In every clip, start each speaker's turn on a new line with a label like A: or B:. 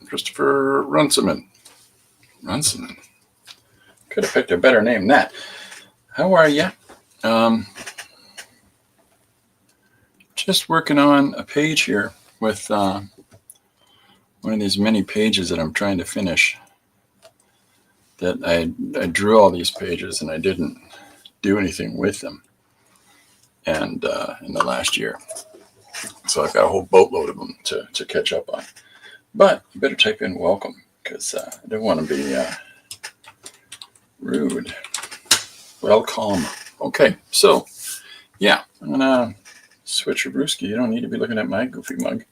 A: Christopher Runciman. Runciman. Could have picked a better name than that. How are you? Just working on a page here with one of these many pages that I'm trying to finish. That I drew all these pages and I didn't do anything with them, and in the last year, so I've got a whole boatload of them to catch up on. But you better type in welcome, because I don't want to be rude. Welcome. Okay, so yeah, I'm gonna switch your brewski. You don't need to be looking at my goofy mug.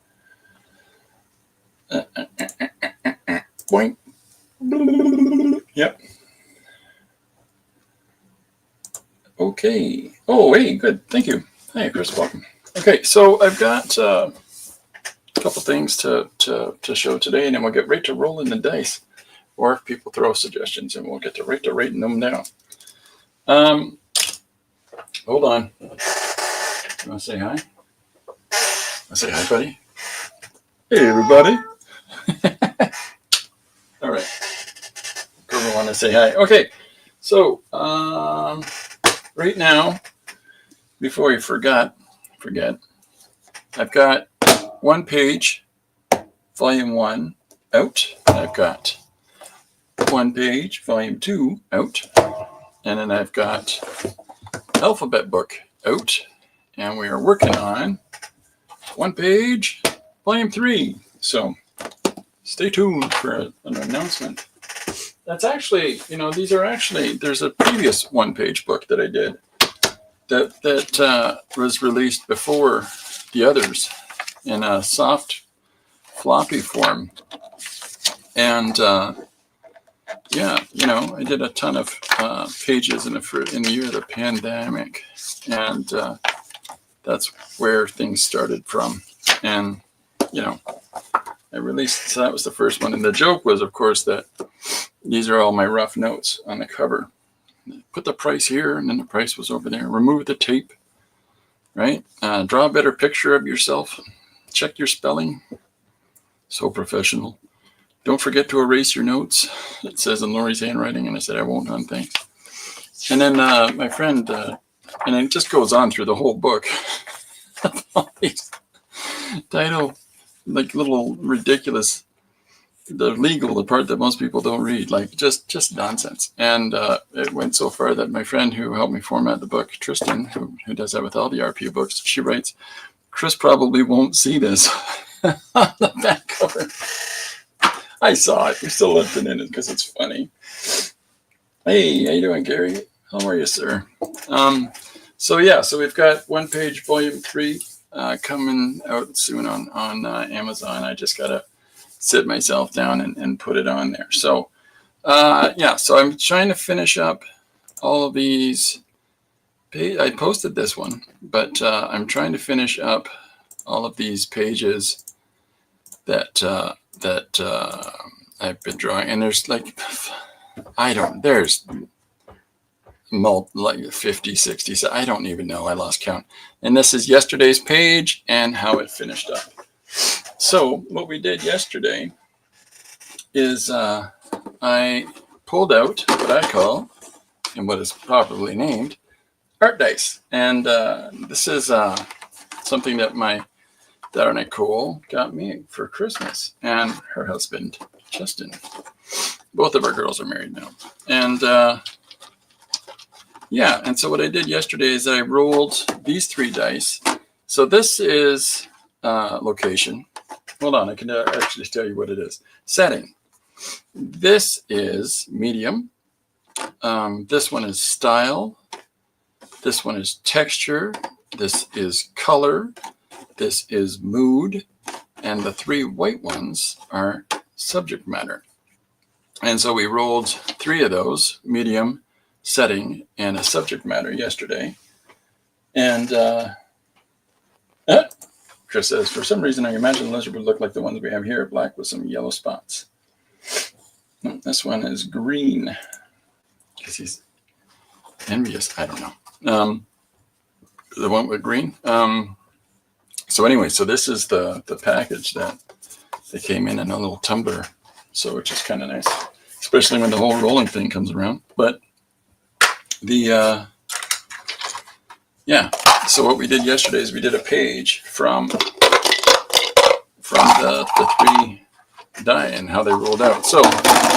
A: Boink. Yep. Okay. Oh, hey, good. Thank you. Hey, Chris, welcome. Okay, so I've got a couple things to show today, and then we'll get right to rolling the dice. Or if people throw suggestions, and we'll get to writing them down. Hold on. You want to say hi? I say hi, buddy. Hey, everybody. All right. I want to say hi. Okay, so right now, before I forget, I've got one page, volume 1 out. I've got one page, volume 2 out, and then I've got alphabet book out, and we are working on one page, volume 3. So stay tuned for an announcement. That's actually, these are actually, there's a previous one-page book that I did that was released before the others in a soft floppy form. And yeah, I did a ton of pages in the year of the pandemic, and that's where things started from. And I released, so that was the first one. And the joke was, of course, that these are all my rough notes on the cover. Put the price here, and then the price was over there. Remove the tape, right? Draw a better picture of yourself. Check your spelling. So professional. Don't forget to erase your notes. It says in Lori's handwriting, and I said I won't, hon, thanks. And then my friend, and it just goes on through the whole book. All these title, like little ridiculous. The part that most people don't read, like just nonsense. And it went so far that my friend who helped me format the book, Tristan, who does that with all the RPU books, she writes, Chris probably won't see this on the back cover. I saw it. We still left it in it because it's funny. Hey, how you doing, Gary? How are you, sir? So we've got one page, volume 3 coming out soon on Amazon. I just gotta sit myself down and put it on there. So so I'm trying to finish up all of these. I posted this one, but I'm trying to finish up all of these pages that I've been drawing. And there's like, there's like 50, 60, so I don't even know. I lost count. And this is yesterday's page and how it finished up. So what we did yesterday is I pulled out what I call, and what is properly named, ArtDice. And this is something that my daughter Nicole got me for Christmas, and her husband, Justin. Both of our girls are married now. And and so what I did yesterday is I rolled these 3 dice. So this is location. Hold on, I can actually tell you what it is. Setting. This is medium. This one is style. This one is texture. This is color. This is mood. And the 3 white ones are subject matter. And so we rolled 3 of those, medium, setting, and a subject matter yesterday. And Chris says, for some reason, I imagine the lizard would look like the ones we have here, black with some yellow spots. This one is green because he's envious. I don't know. The one with green. So anyway, so this is the package that They came in a little tumbler, so which is kind of nice, especially when the whole rolling thing comes around. But the yeah, so what we did yesterday is we did a page from the three die and how they rolled out. So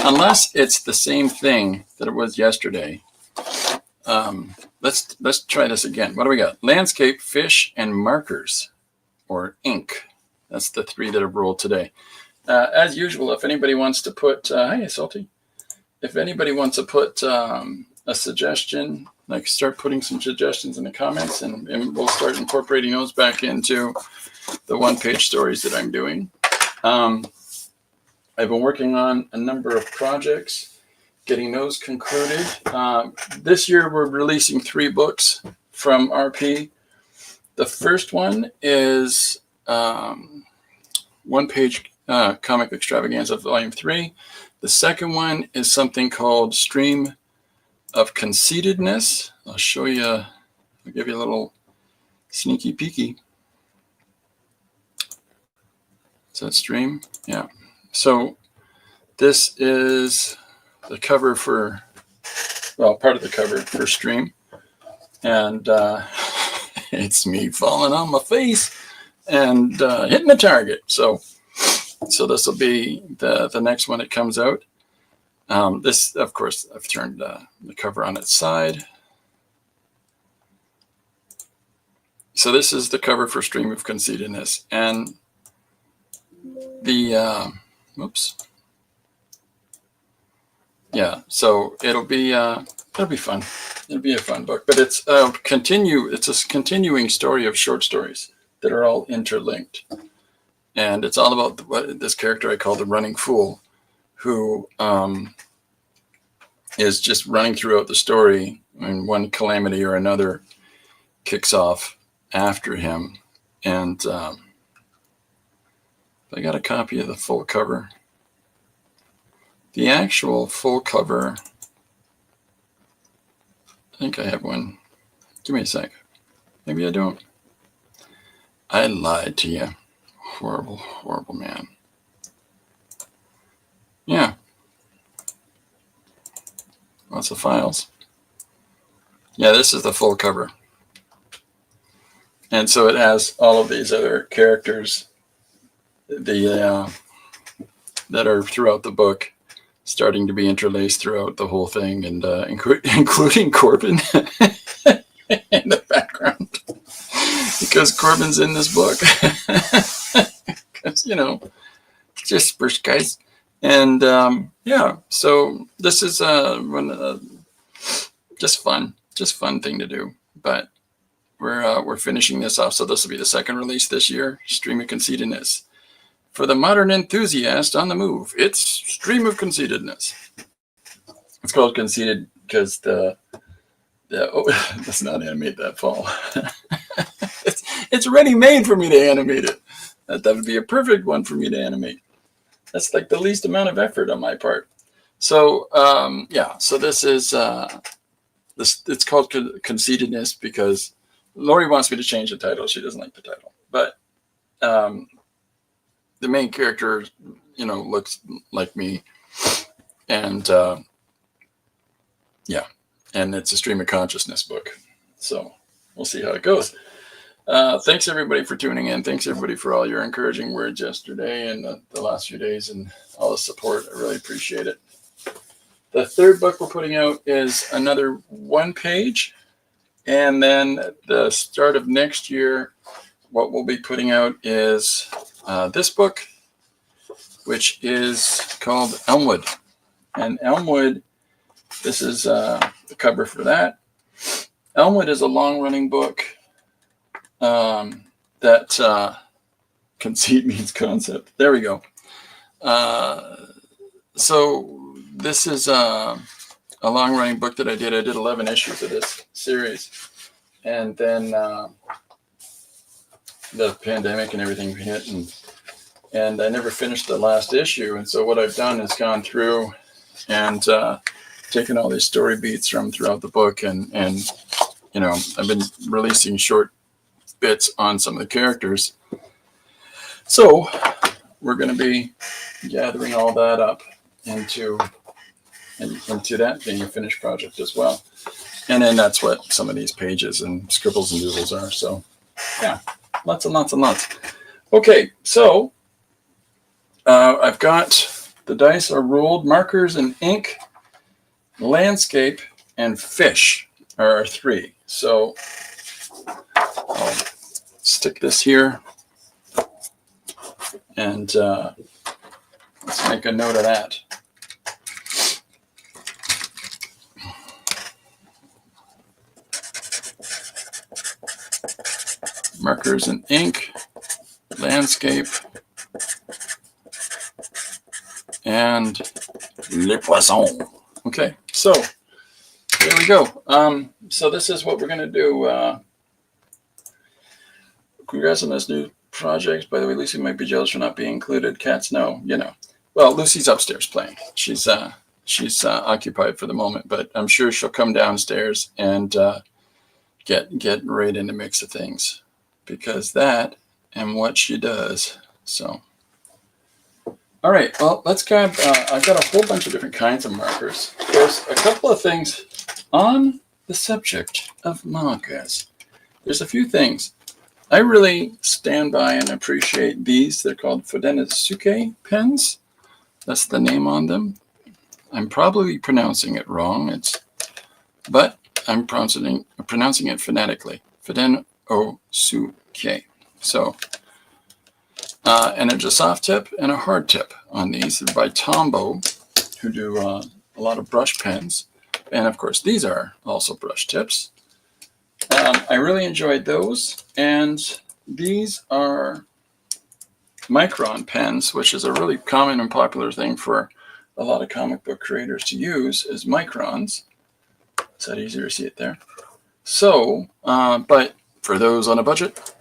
A: unless it's the same thing that it was yesterday, let's try this again. What do we got? Landscape, fish, and markers, or ink. That's the three that have rolled today. As usual, if anybody wants to put, hi Salty, if anybody wants to put a suggestion, like start putting some suggestions in the comments, and we'll start incorporating those back into the one-page stories that I'm doing. I've been working on a number of projects, getting those concluded. This year we're releasing 3 books from RP. The first one is one-page comic extravaganza volume 3. The second one is something called Stream of Conceitedness. I'll show you, I'll give you a little sneaky peeky. Is that Stream? Yeah. So this is the cover for, well, part of the cover for Stream. And it's me falling on my face and hitting the target. So this will be the next one that comes out. This, of course, I've turned the cover on its side. So this is the cover for Stream of Conceitedness. And the, oops. Yeah, so it'll be fun. It'll be a fun book, but it's a continuing story of short stories that are all interlinked. And it's all about this character I call the Running Fool, who is just running throughout the story, and one calamity or another kicks off after him. And I got a copy of the full cover. The actual full cover, I think I have one. Give me a sec. Maybe I don't. I lied to you. Horrible, horrible man. Yeah. Lots of files. Yeah, this is the full cover. And so it has all of these other characters that are throughout the book, starting to be interlaced throughout the whole thing, and including Corbin in the background. Because Corbin's in this book. Because, just first guys. And yeah, so this is just fun thing to do. But we're finishing this off, so this will be the second release this year. Stream of Conceitedness. For the modern enthusiast on the move, it's Stream of Conceitedness. It's called Conceited because let's not animate that fall. It's ready made for me to animate it. That would be a perfect one for me to animate. That's like the least amount of effort on my part. So yeah, so this is it's called Conceitedness because Lori wants me to change the title. She doesn't like the title, but the main character, looks like me, and yeah, and it's a stream of consciousness book. So we'll see how it goes. Thanks everybody for tuning in. Thanks everybody for all your encouraging words yesterday and the last few days and all the support. I really appreciate it. The third book we're putting out is another one page. And then at the start of next year, what we'll be putting out is this book, which is called Elmwood. And Elmwood, this is the cover for that. Elmwood is a long-running book that conceit means concept. There we go. So this is a long-running book that I did. I did 11 issues of this series. And then the pandemic and everything hit, and I never finished the last issue. And so what I've done is gone through and taken all these story beats from throughout the book, and I've been releasing short bits on some of the characters. So we're going to be gathering all that up into that being a finished project as well. And then that's what some of these pages and scribbles and doodles are. So yeah, lots and lots and lots. Okay, so I've got the dice are ruled, markers and ink, landscape, and fish are our three. So I'll stick this here and let's make a note of that. Markers and ink, landscape, and le poisson. Okay, so there we go. So this is what we're going to do. Congrats on this new project. By the way, Lucy might be jealous for not being included. Cats, no, you know. Well, Lucy's upstairs playing. She's occupied for the moment, but I'm sure she'll come downstairs and get right in the mix of things, because that and what she does. So, all right, well, let's grab, I've got a whole bunch of different kinds of markers. There's a couple of things on the subject of markers. There's a few things. I really stand by and appreciate these. They're called Fudenisuke pens. That's the name on them. I'm probably pronouncing it wrong, but I'm pronouncing it phonetically. Fudenisuke. So, and there's a soft tip and a hard tip on these. They're by Tombow, who do a lot of brush pens. And of course, these are also brush tips. I really enjoyed those. And these are Micron pens, which is a really common and popular thing for a lot of comic book creators to use, is microns. Is that easier to see it there? So, but for those on a budget,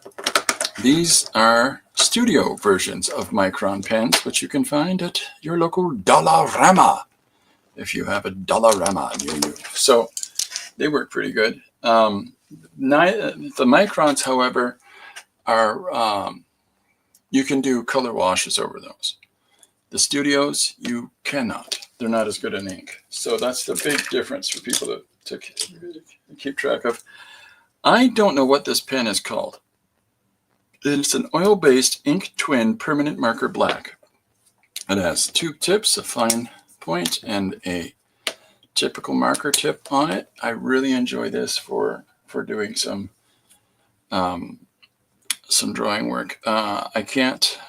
A: these are studio versions of Micron pens, which you can find at your local Dollarama, if you have a Dollarama near you. So they work pretty good. The Microns, however, are you can do color washes over those. The studios, you cannot. They're not as good in ink. So that's the big difference for people to keep track of. I don't know what this pen is called. It's an oil-based ink twin permanent marker black. It has two tips, a fine point and a typical marker tip on it. I really enjoy this for doing some drawing work. I can't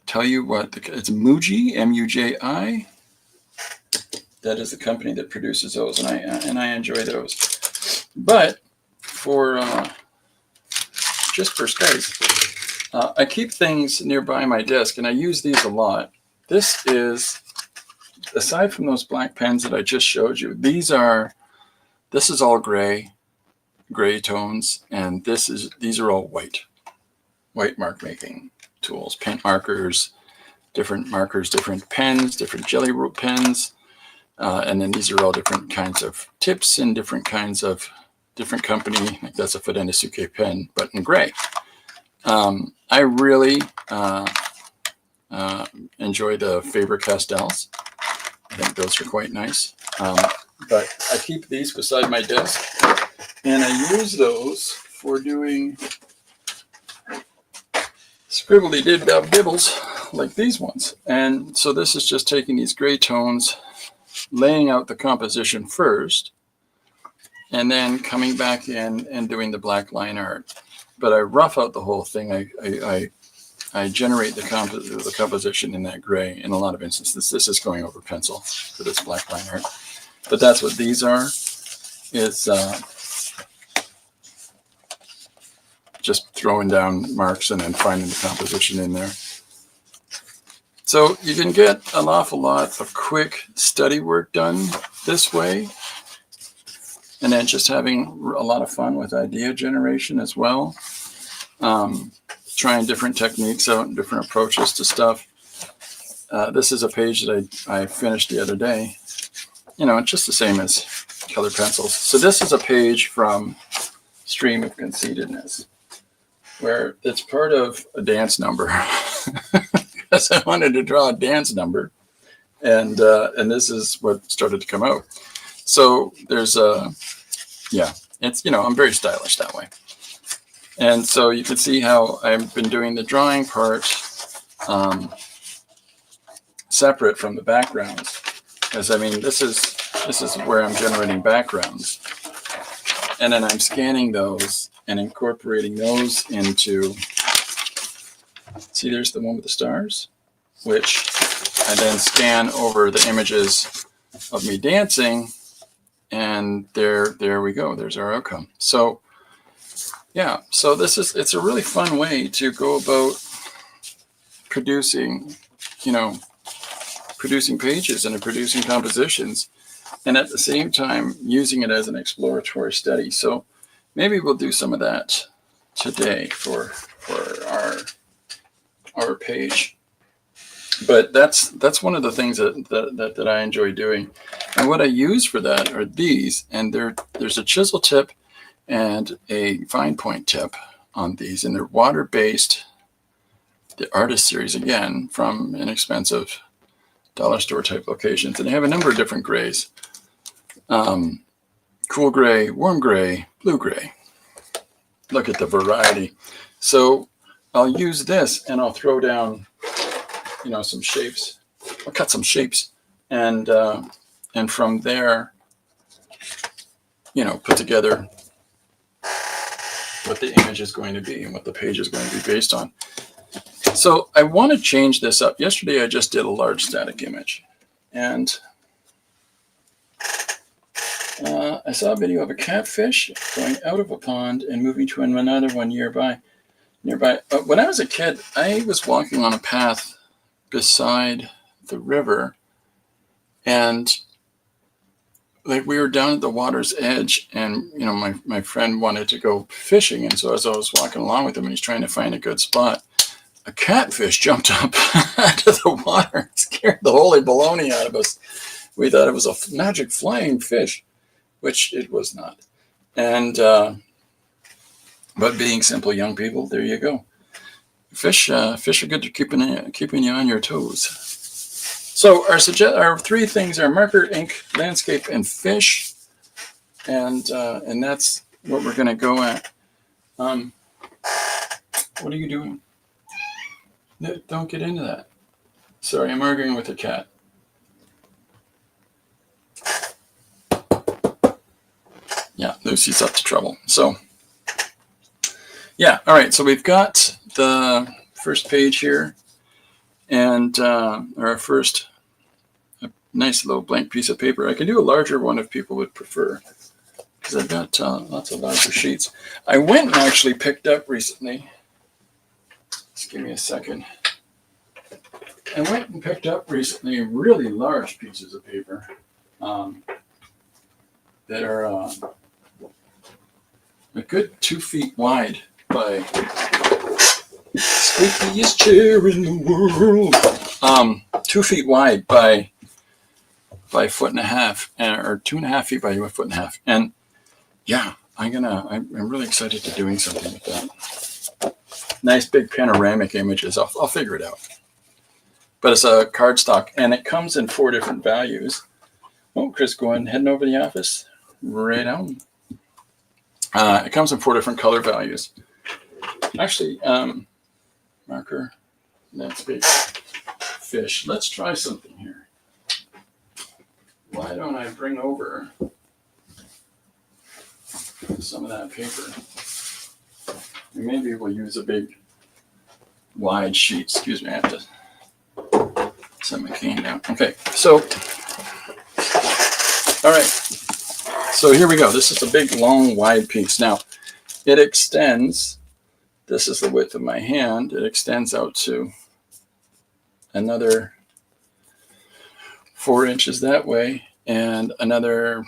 A: tell you what it's Muji, M-U-J-I. That is the company that produces those, and I enjoy those. But for just for Skype, I keep things nearby my desk, and I use these a lot. This is, aside from those black pens that I just showed you, this is all gray tones, and these are all white mark making tools, paint markers, different pens, different jelly roll pens, and then these are all different kinds of tips and different kinds of different company. Like that's a Fudenisuke pen, but in gray. I really enjoy the Faber-Castells. I think those are quite nice. But I keep these beside my desk, and I use those for doing scribbly-dibbles like these ones. And so this is just taking these gray tones, laying out the composition first, and then coming back in and doing the black line art. But I rough out the whole thing. I generate the composition in that gray. In a lot of instances, this is going over pencil for this black line art. But that's what these are. It's just throwing down marks and then finding the composition in there. So you can get an awful lot of quick study work done this way. And then just having a lot of fun with idea generation as well. Trying different techniques out and different approaches to stuff. This is a page that I finished the other day. You know, it's just the same as colored pencils. So this is a page from Stream of Conceitedness. where it's part of a dance number. Because I wanted to draw a dance number, and this is what started to come out. So there's it's, I'm very stylish that way. And so you can see how I've been doing the drawing part separate from the backgrounds. Because I mean, this is where I'm generating backgrounds. And then I'm scanning those and incorporating those into, see, there's the one with the stars, which I then scan over the images of me dancing, and there we go. There's our outcome. So yeah, so it's a really fun way to go about producing, producing pages and producing compositions, and at the same time using it as an exploratory study. So maybe we'll do some of that today for our page. But that's one of the things that I enjoy doing. And what I use for that are these, and there's a chisel tip and a fine point tip on these, and they're water-based. The ArtDice series, again, from inexpensive dollar store type locations, and they have a number of different grays: cool gray, warm gray, blue gray. Look at the variety. So I'll use this, and I'll throw down, some shapes. I'll cut some shapes, and from there, put together what the image is going to be and what the page is going to be based on. So I want to change this up. Yesterday I just did a large static image, and I saw a video of a catfish going out of a pond and moving to another one nearby. When I was a kid, I was walking on a path beside the river, and like we were down at the water's edge, and my friend wanted to go fishing, and so as I was walking along with him and he's trying to find a good spot, a catfish jumped up out of the water and scared the holy baloney out of us. We thought it was a magic flying fish, which it was not. And but being simple young people, there you go. Fish are good at keeping you on your toes. So our three things are marker, ink, landscape, and fish, and that's what we're going to go at. What are you doing? No, don't get into that. Sorry, I'm arguing with a cat. Yeah, Lucy's up to trouble. So, yeah, all right. So we've got the first page here, and our first nice little blank piece of paper. I can do a larger one if people would prefer, because I've got lots of larger sheets. I went and actually picked up recently. Just give me a second. I went and picked up recently really large pieces of paper that are a good 2 feet wide by squeakiest chair in the world. 2 feet wide by 1.5 feet, or 2.5 feet by 1.5 feet. And yeah, I'm really excited to doing something with that. Nice big panoramic images. I'll figure it out. But it's a cardstock, and it comes in 4 different values. Oh, Chris, heading over to the office. Right on. It comes in 4 different color values. Actually, marker, landscape, fish. Let's try something here. Why don't I bring over some of that paper? And maybe we'll use a big wide sheet. Excuse me, I have to set my cane down. Okay, so, all right. So here we go. This is a big, long, wide piece. Now, it extends. This is the width of my hand. It extends out to another 4 inches that way, and another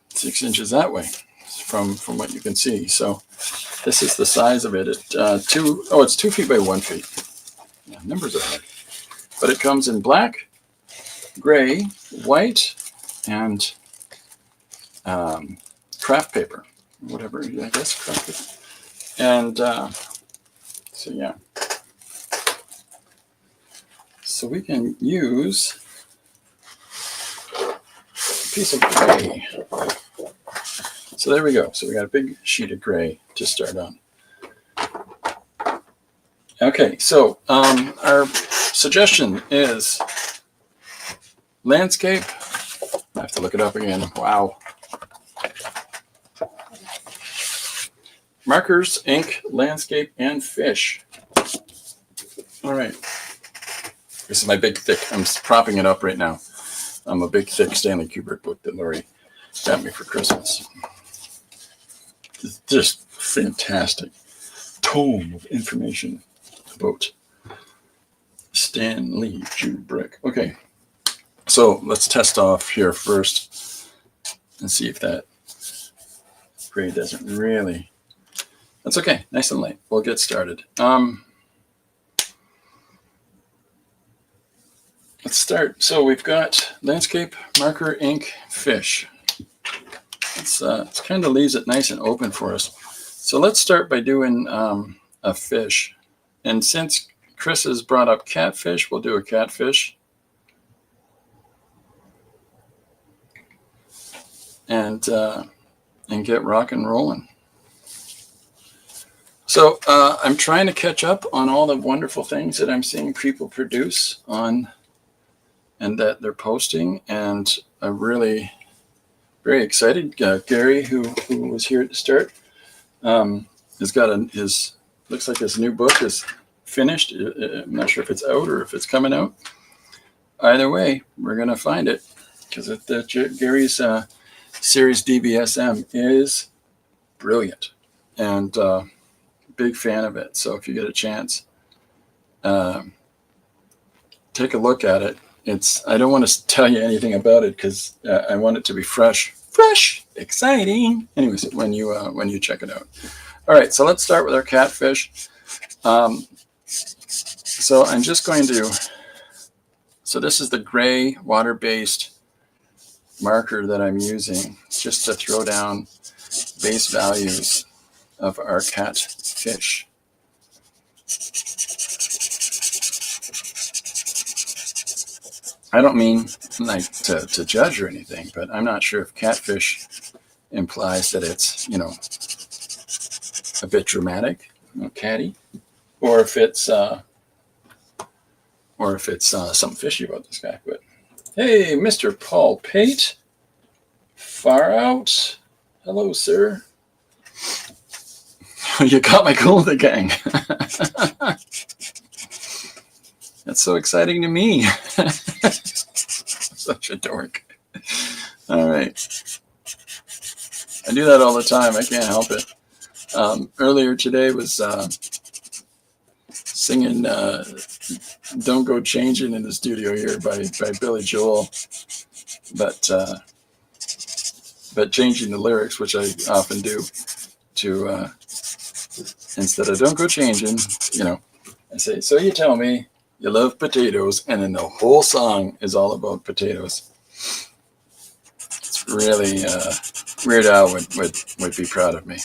A: 6 inches that way, from what you can see. So this is the size of it. It's 2 feet by 1 feet. Yeah, numbers are hard. But it comes in black, gray, white, and craft paper, whatever, I guess, craft paper. And So yeah. So we can use a piece of gray. So there we go. So we got a big sheet of gray to start on. Okay, so our suggestion is landscape. I have to look it up again. Wow. Markers, ink, landscape, and fish. All right. This is my big, thick. I'm propping it up right now. I'm a big, thick Stanley Kubrick book that Lori got me for Christmas. It's just fantastic tome of information about Stanley Kubrick. Okay, so let's test off here first and see if that gray doesn't really. That's okay, nice and light. We'll get started. Let's start. So we've got landscape, marker, ink, fish. It kind of leaves it nice and open for us. So let's start by doing a fish. And since Chris has brought up catfish, we'll do a catfish. And get rock and rolling. So I'm trying to catch up on all the wonderful things that I'm seeing people produce on and that they're posting. And I'm really very excited. Gary, who was here at the start, has got his looks like his new book is finished. I'm not sure if it's out or if it's coming out. Either way, we're going to find it because Gary's series DBSM is brilliant and big fan of it. So if you get a chance, take a look at it. I don't want to tell you anything about it because I want it to be fresh, exciting. Anyways, when you check it out. All right, so let's start with our catfish. So I'm just going to. So this is the gray water-based marker that I'm using just to throw down base values of our catfish. I don't mean like to judge or anything, but I'm not sure if catfish implies that it's, a bit dramatic, catty, or if it's something fishy about this guy. But hey, Mr. Paul Pate, far out. Hello, sir. You got my golden gang. That's so exciting to me. Such a dork. All right. I do that all the time. I can't help it. Earlier today was singing Don't Go Changing in the studio here by Billy Joel. But changing the lyrics, which I often do, to instead of Don't Go Changing, I say, so you tell me you love potatoes, and then the whole song is all about potatoes. It's really Weird Al would be proud of me.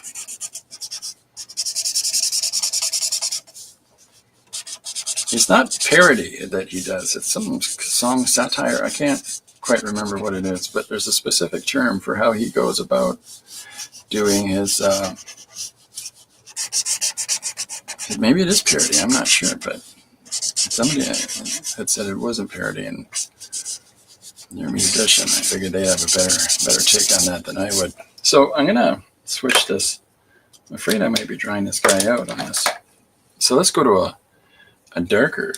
A: It's not parody that he does. It's some song satire. I can't quite remember what it is, but there's a specific term for how he goes about doing his. Maybe it is parody. I'm not sure, but somebody had said it wasn't parody, and they're a musician. I figured they have a better take on that than I would. So I'm gonna switch this. I'm afraid I might be drying this guy out on this. So let's go to a darker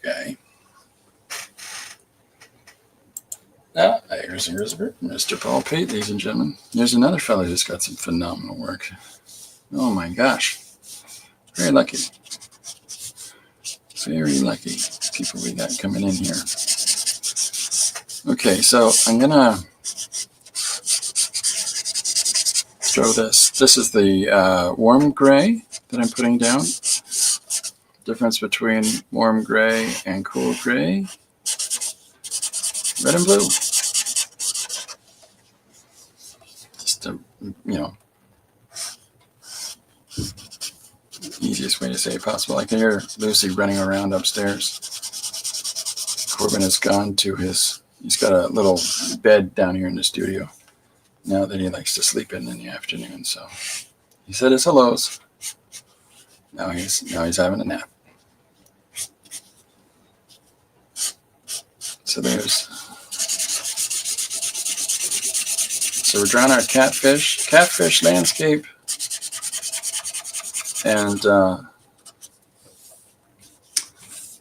A: guy. Here's Mr. Paul Pate, ladies and gentlemen. There's another fellow who's got some phenomenal work. Oh my gosh. Very lucky. Very lucky people we got coming in here. Okay, so I'm gonna throw this. This is the warm gray that I'm putting down. Difference between warm gray and cool gray. Red and blue. Just to, easiest easiest way to say it possible. I can hear Lucy running around upstairs. Corbin has gone to he's got a little bed down here in the studio now that he likes to sleep in the afternoon. So he said his hellos. Now he's having a nap. So we're drawing our catfish landscape, and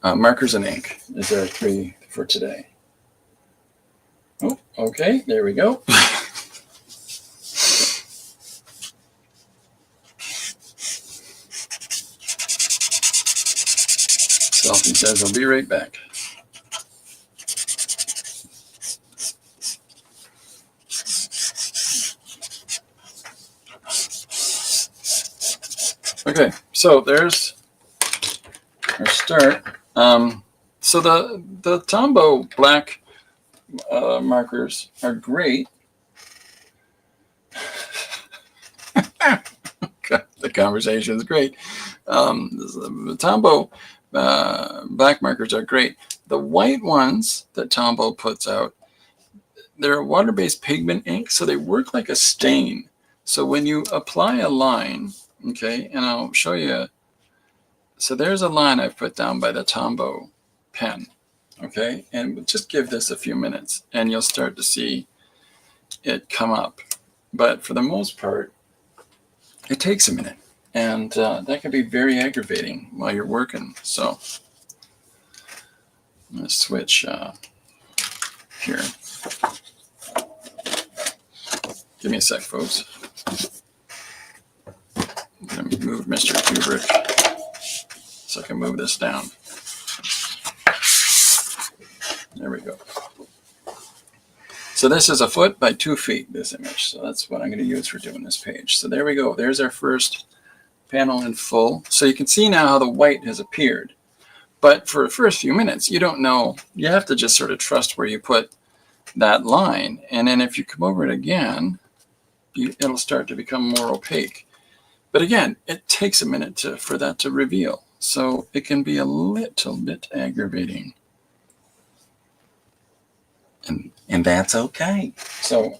A: markers and ink is our 3 for today. Oh, okay, there we go. Salty says I'll be right back. Okay, so there's our start. So the Tombow black markers are great. The conversation is great. The Tombow black markers are great. The white ones that Tombow puts out, they're a water-based pigment ink, so they work like a stain. So when you apply a line, okay, and I'll show you. So there's a line I've put down by the Tombow pen, okay, and we'll just give this a few minutes, and you'll start to see it come up. But for the most part, it takes a minute, and that can be very aggravating while you're working. So I'm going to switch here. Give me a sec, folks. I'm going to move Mr. Kubrick so I can move this down. There we go. So this is 1 foot by 2 feet, this image. So that's what I'm going to use for doing this page. So there we go. There's our first panel in full. So you can see now how the white has appeared. But for the first few minutes, you don't know. You have to just sort of trust where you put that line. And then if you come over it again, it'll start to become more opaque. But again, it takes a minute for that to reveal. So it can be a little bit aggravating. And that's okay. So,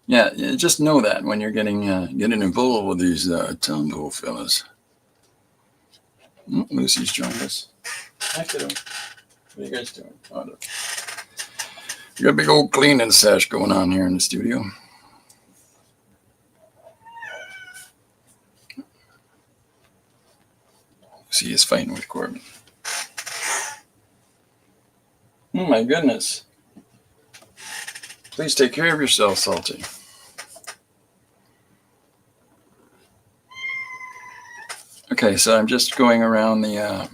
A: yeah, just know that when you're getting involved with these Tombow fellas. Lucy's joined us. Hi, kiddo. What are you guys doing? Oh, look. We got a big old cleaning sesh going on here in the studio. Lucy is fighting with Corbin. Oh my goodness. Please take care of yourself, Salty. Okay, so I'm just going around the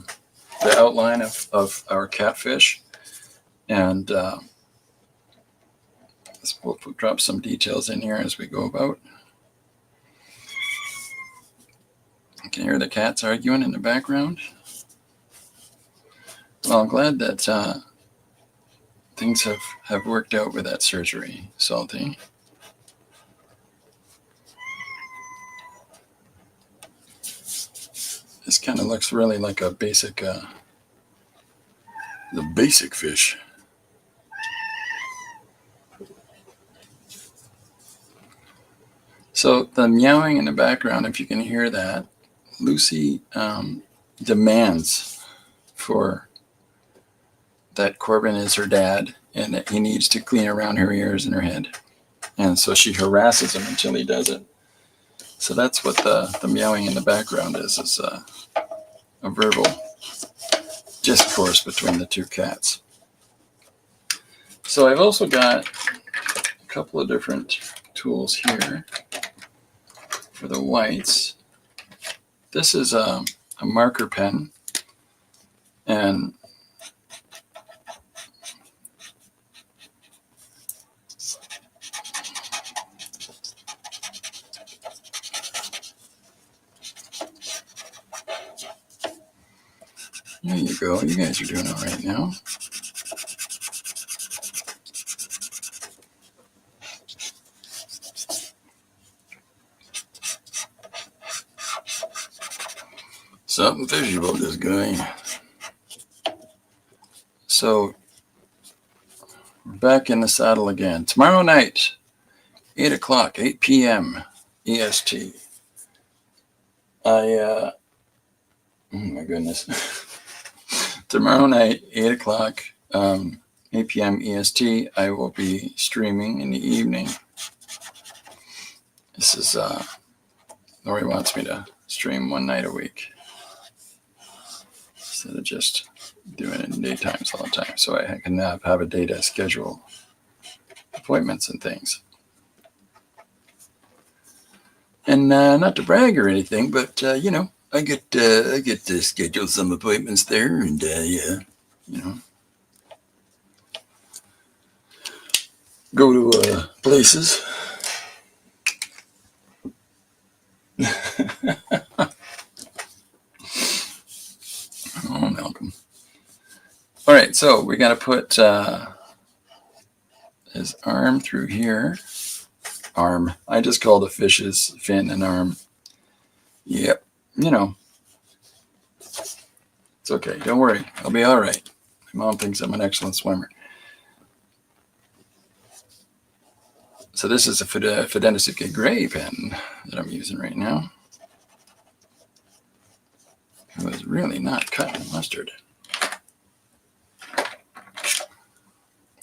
A: outline of our catfish, and we'll drop some details in here as we go about. You can hear the cats arguing in the background. Well, I'm glad that things have worked out with that surgery, Salty. This kind of looks really like a basic, the basic fish. So the meowing in the background, if you can hear that, Lucy demands for that Corbin is her dad and that he needs to clean around her ears and her head. And so she harasses him until he does it. So that's what the meowing in the background is a verbal discourse between the two cats. So I've also got a couple of different tools here for the whites. This is a marker pen, and there you go. You guys are doing all right now. Something fishy about this guy. So, we're back in the saddle again. Tomorrow night, 8 o'clock, 8 p.m. EST. Oh my goodness. Tomorrow night, 8 o'clock, 8 p.m. EST, I will be streaming in the evening. This is, Lori wants me to stream one night a week instead of just doing it in daytimes all the time. So I can have a day to schedule appointments and things. And not to brag or anything, but, you know, I get to schedule some appointments there and, yeah, you know, go to places. Oh, Malcolm. All right, so we got to put his arm through here. Arm. I just call the fish's fin an arm. Yep. You know. It's okay. Don't worry. I'll be all right. My mom thinks I'm an excellent swimmer. So this is a Fidenisuke Gray pen that I'm using right now. It was really not cutting mustard.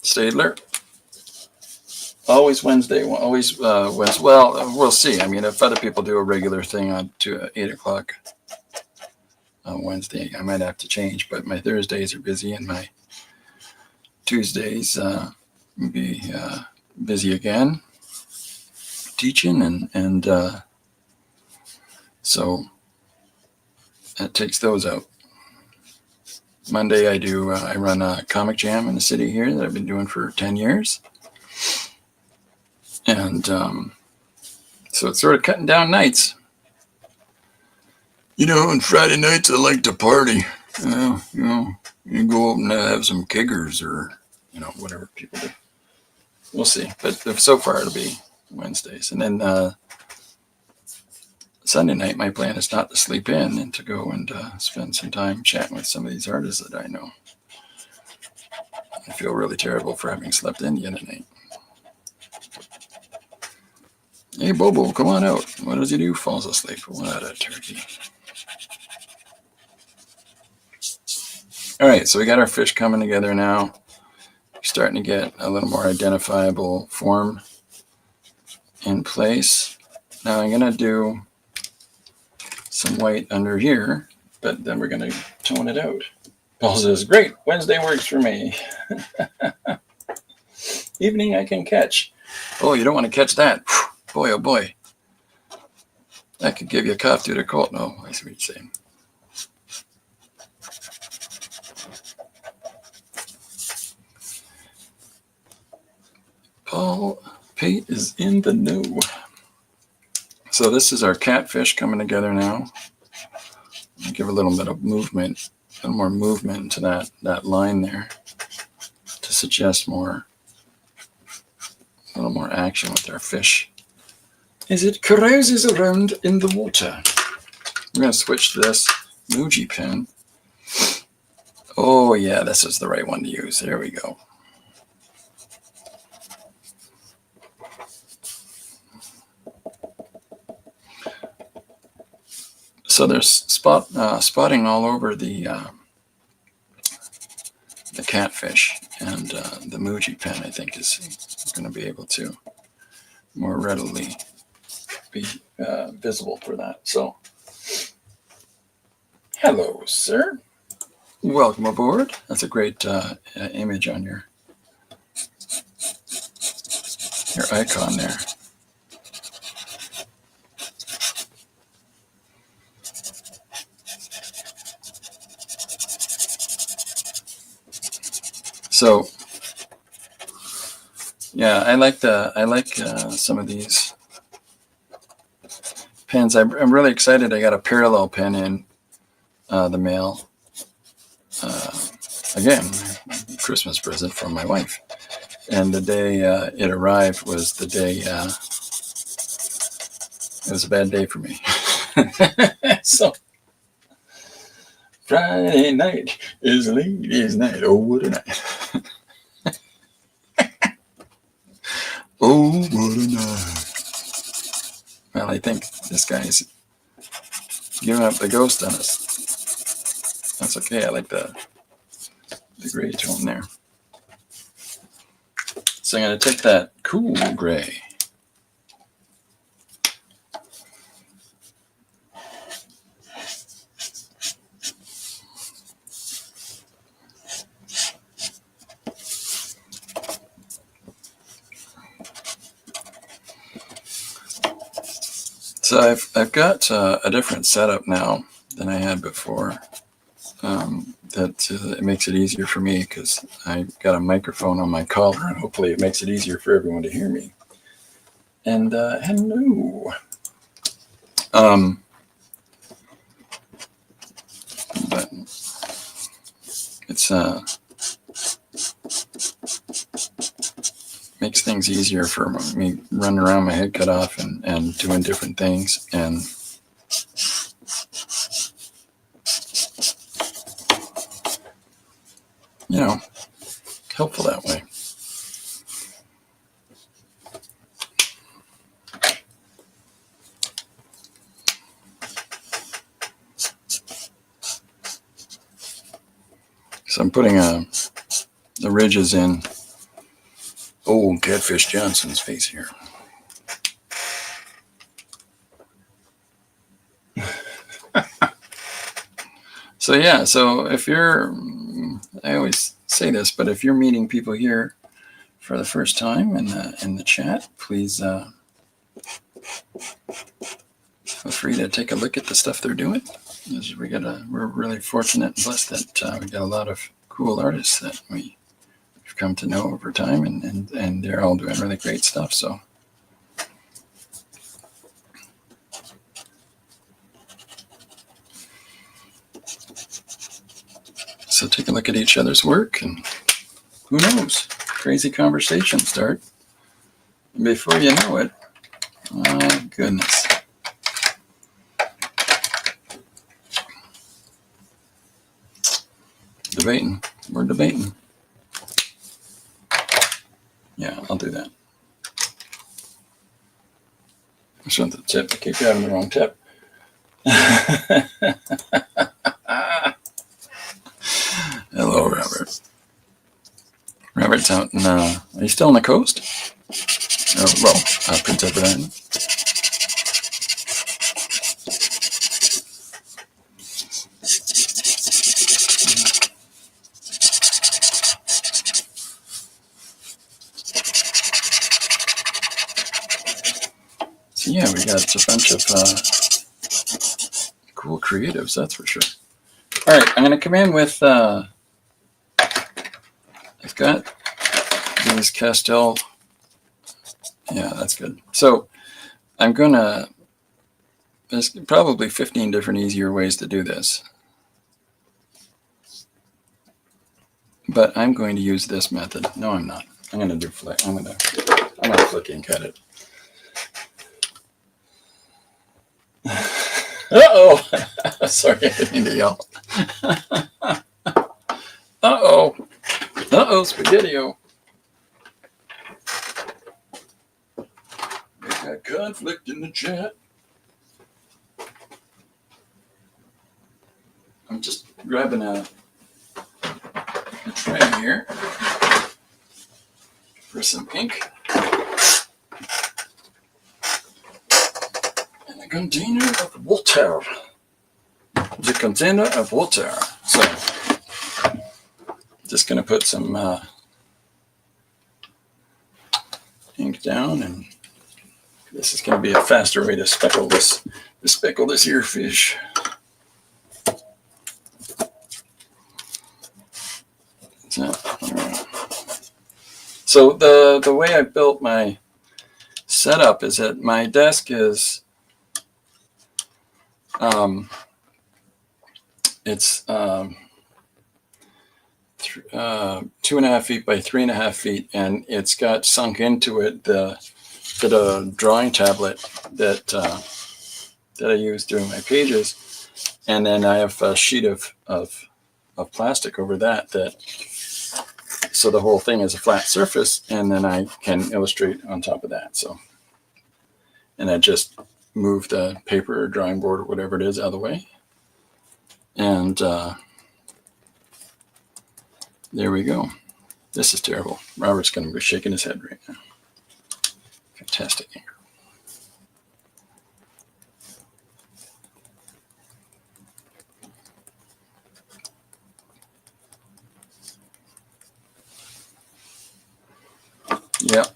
A: Staedtler. Always Wednesday. Always Wednesday. Well, we'll see. I mean, if other people do a regular thing on to 8 o'clock on Wednesday, I might have to change. But my Thursdays are busy, and my Tuesdays will be busy again, teaching, and so that takes those out. Monday I run a comic jam in the city here that I've been doing for 10 years. And so it's sort of cutting down nights. You know, on Friday nights I like to party. You know, you go out and have some kiggers or, you know, whatever people do. We'll see. But so far it'll be Wednesdays. And then Sunday night, my plan is not to sleep in and to go and spend some time chatting with some of these artists that I know. I feel really terrible for having slept in the other night. Hey, Bobo, come on out. What does he do? Falls asleep. What a turkey. All right, so we got our fish coming together now. We're starting to get a little more identifiable form in place. Now I'm going to do some white under here, but then we're going to tone it out. Paul says, great, Wednesday works for me. Evening I can catch. Oh, you don't want to catch that. Boy, oh boy. That could give you a cough due to cold. No, I see what you're saying. Paul Pate is in the know. So this is our catfish coming together now. I'll give a little bit of movement, a little more movement to that line there to suggest a little more action with our fish as it carouses around in the water. We're going to switch to this Muji pen. Oh yeah, this is the right one to use. There we go. So there's spotting all over the catfish, and the Muji pen, I think, is going to be able to more readily be visible for that. So, hello, sir. Welcome aboard. That's a great image on your icon there. So, yeah, I like some of these pens. I'm really excited. I got a parallel pen in the mail. Again, Christmas present from my wife. And the day it arrived was the day it was a bad day for me. So Friday night is ladies' night. Oh, what a night. Oh, what a night. Well, I think this guy's giving up the ghost on us. That's okay. I like the gray tone there. So I'm going to take that cool gray. So I've got a different setup now than I had before. It makes it easier for me because I've got a microphone on my collar, and hopefully it makes it easier for everyone to hear me. And hello. But it's makes things easier for me running around my head cut off and doing different things, and helpful that way. So I'm putting the ridges in old Catfish Johnson's face here. So yeah, so if you're, I always say this, but if you're meeting people here for the first time in the chat, please feel free to take a look at the stuff they're doing. We're really fortunate and blessed that we got a lot of cool artists that we've come to know over time, and they're all doing really great stuff. So take a look at each other's work, and who knows, crazy conversations start. And before you know it, oh goodness. We're debating. Yeah, I'll do that. I shouldn't have the tip. I keep grabbing the wrong tip. Hello, Robert. Robert's out in, are you still on the coast? Oh, well, Prince Edward Island. So yeah, we got a bunch of cool creatives, that's for sure. All right, I'm going to come in with, I've got these Castell. Yeah, that's good. So I'm going to, there's probably 15 different easier ways to do this. But I'm going to use this method. No, I'm not. I'm going to do flick. I'm going to flick and cut it. Uh-oh. Sorry, I didn't mean to yell. Uh-oh. Uh-oh, Spaghetti-O. We got conflict in the chat. I'm just grabbing a tray here for some ink. And a container of water. The container of water. So, just going to put some ink down, and this is going to be a faster way to speckle this ear fish. So the way I built my setup is that my desk is it's 2.5 feet by 3.5 feet, and it's got sunk into it the drawing tablet that I use doing my pages. And then I have a sheet of plastic over that, so the whole thing is a flat surface, and then I can illustrate on top of that. So, and I just move the paper or drawing board or whatever it is out of the way. And there we go. This is terrible. Robert's going to be shaking his head right now. Fantastic. Yep,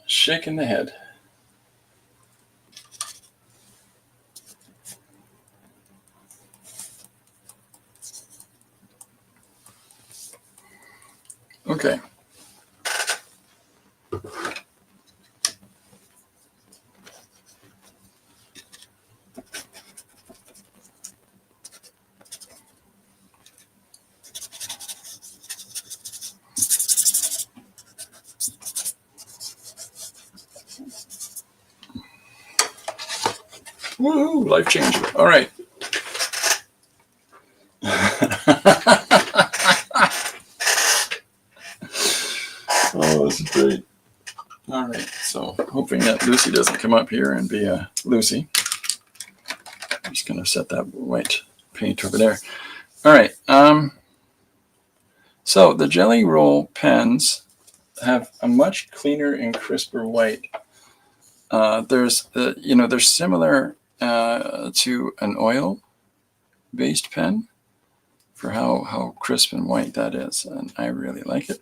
A: shaking the head. Okay. Woohoo, life changing. All right. Oh, this is great. All right, so hoping that Lucy doesn't come up here and be a Lucy. I'm just going to set that white paint over there. All right. So the Jelly Roll pens have a much cleaner and crisper white. They're similar to an oil-based pen for how crisp and white that is, and I really like it.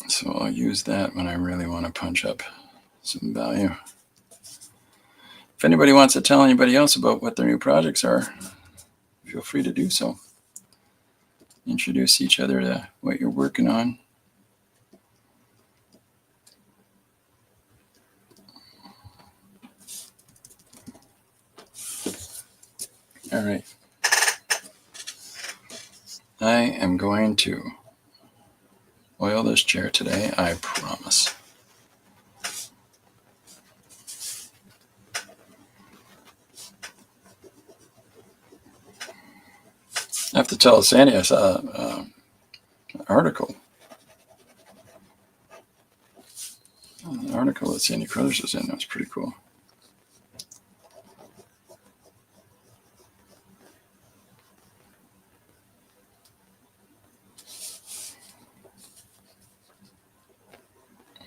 A: So I'll use that when I really want to punch up some value. If anybody wants to tell anybody else about what their new projects are, feel free to do so. Introduce each other to what you're working on. All right. I am going to oil this chair today, I promise. I have to tell Sandy I saw an article. An article that Sandy Crothers was in. That was pretty cool.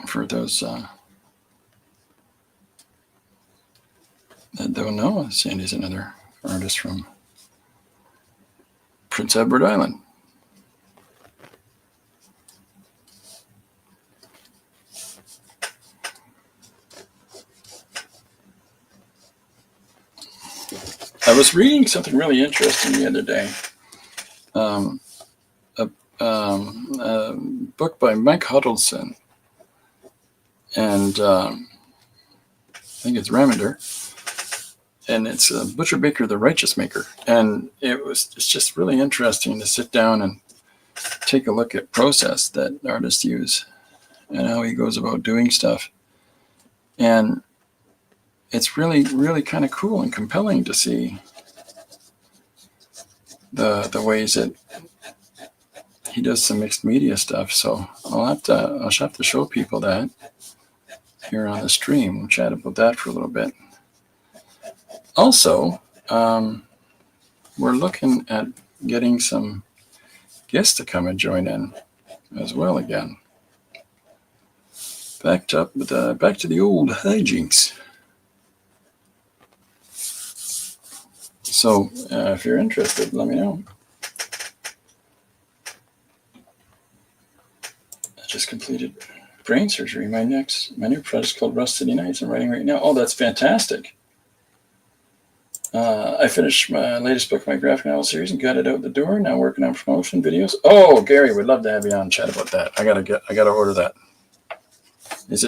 A: For those that don't know, Sandy's another artist from Prince Edward Island. I was reading something really interesting the other day. A book by Mike Huddleston, and I think it's Remender, and it's Butcher Baker, the Righteous Maker. And it's just really interesting to sit down and take a look at process that artists use and how he goes about doing stuff. And it's really, really kind of cool and compelling to see the ways that he does some mixed media stuff. So I'll have to show people that here on the stream. We'll chat about that for a little bit. Also, we're looking at getting some guests to come and join in as well again. Back to the old hijinks. So if you're interested, let me know. I just completed brain surgery. My new project is called Rust City Nights. I'm writing right now. Oh, that's fantastic. I finished my latest book, my graphic novel series, and got it out the door. Now working on promotion videos. Oh, Gary, we'd love to have you on and chat about that. I gotta order that. It's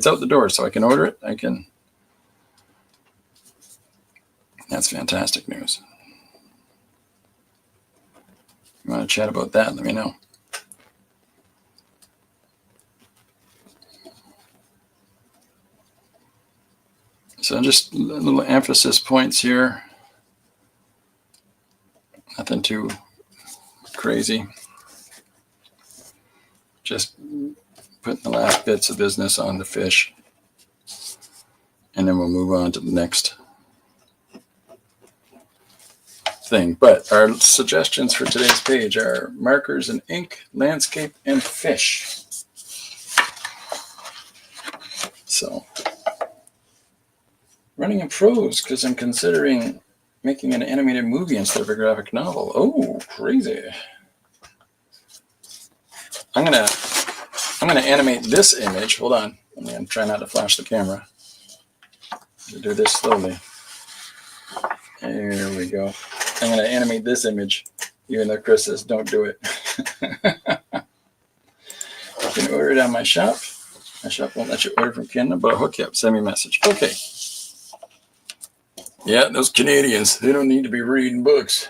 A: out the door, so I can order it. That's fantastic news. If you want to chat about that, let me know. So just little emphasis points here. Nothing too crazy. Just putting the last bits of business on the fish. And then we'll move on to the next thing. But our suggestions for today's page are markers and ink, landscape, and fish. So, running in prose because I'm considering making an animated movie instead of a graphic novel. Oh, crazy. I'm gonna animate this image. Hold on. I'm gonna try not to flash the camera. Do this slowly. There we go. I'm gonna animate this image, even though Chris says don't do it. You can order it on my shop. My shop won't let you order from Canada, but I'll hook you up. Send me a message. Okay. Yeah, those Canadians, they don't need to be reading books.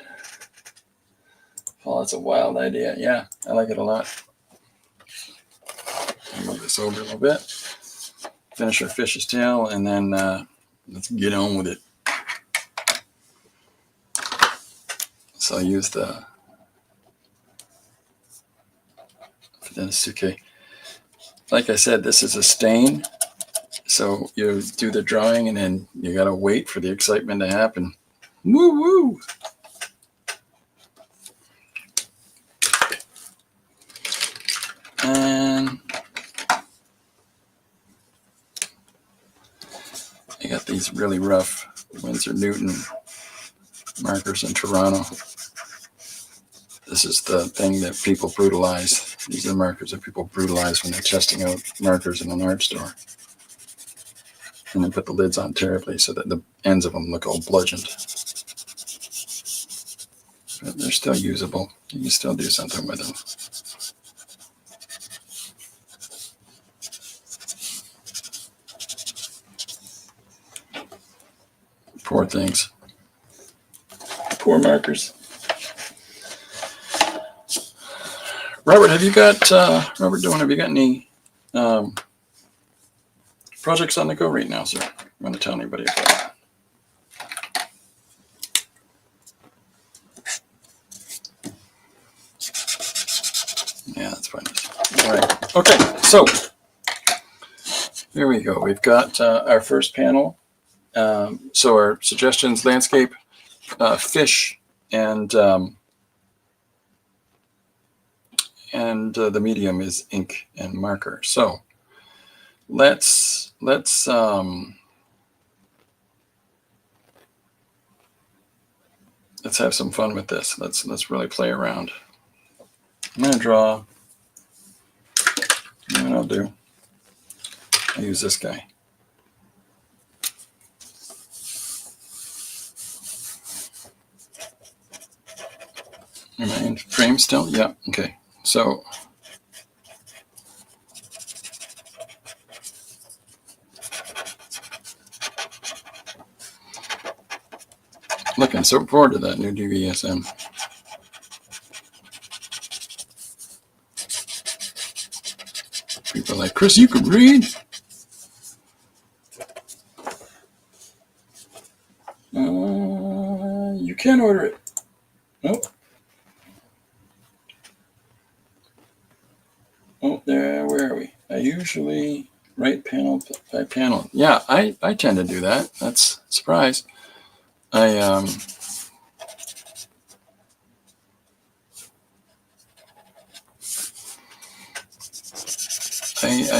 A: Oh, that's a wild idea. Yeah, I like it a lot. I'll move this over a little bit. Finish our fish's tail, and then let's get on with it. So I'll use the okay. Like I said, this is a stain. So you do the drawing, and then you gotta wait for the excitement to happen. Woo woo! And I got these really rough Winsor Newton markers in Toronto. This is the thing that people brutalize. These are the markers that people brutalize when they're testing out markers in an art store. And then put the lids on terribly so that the ends of them look all bludgeoned. But they're still usable. You can still do something with them. Poor things. Poor markers. Robert, have you got, Robert Doan, have you got any projects on the go right now, sir? You want to tell anybody about that? Yeah, that's fine. All right. Okay, so here we go. We've got our first panel. So our suggestions, landscape, fish, and the medium is ink and marker. So let's have some fun with this. Let's really play around. I'm gonna draw. You know what I'll do? I'll use this guy. Am I in frame still? Yeah. Okay. So looking so forward to that new DVSM. People are like, Chris, you could read? You can order it. Nope. Oh, there, where are we? I usually write panel by panel. Yeah, I tend to do that. That's a surprise. I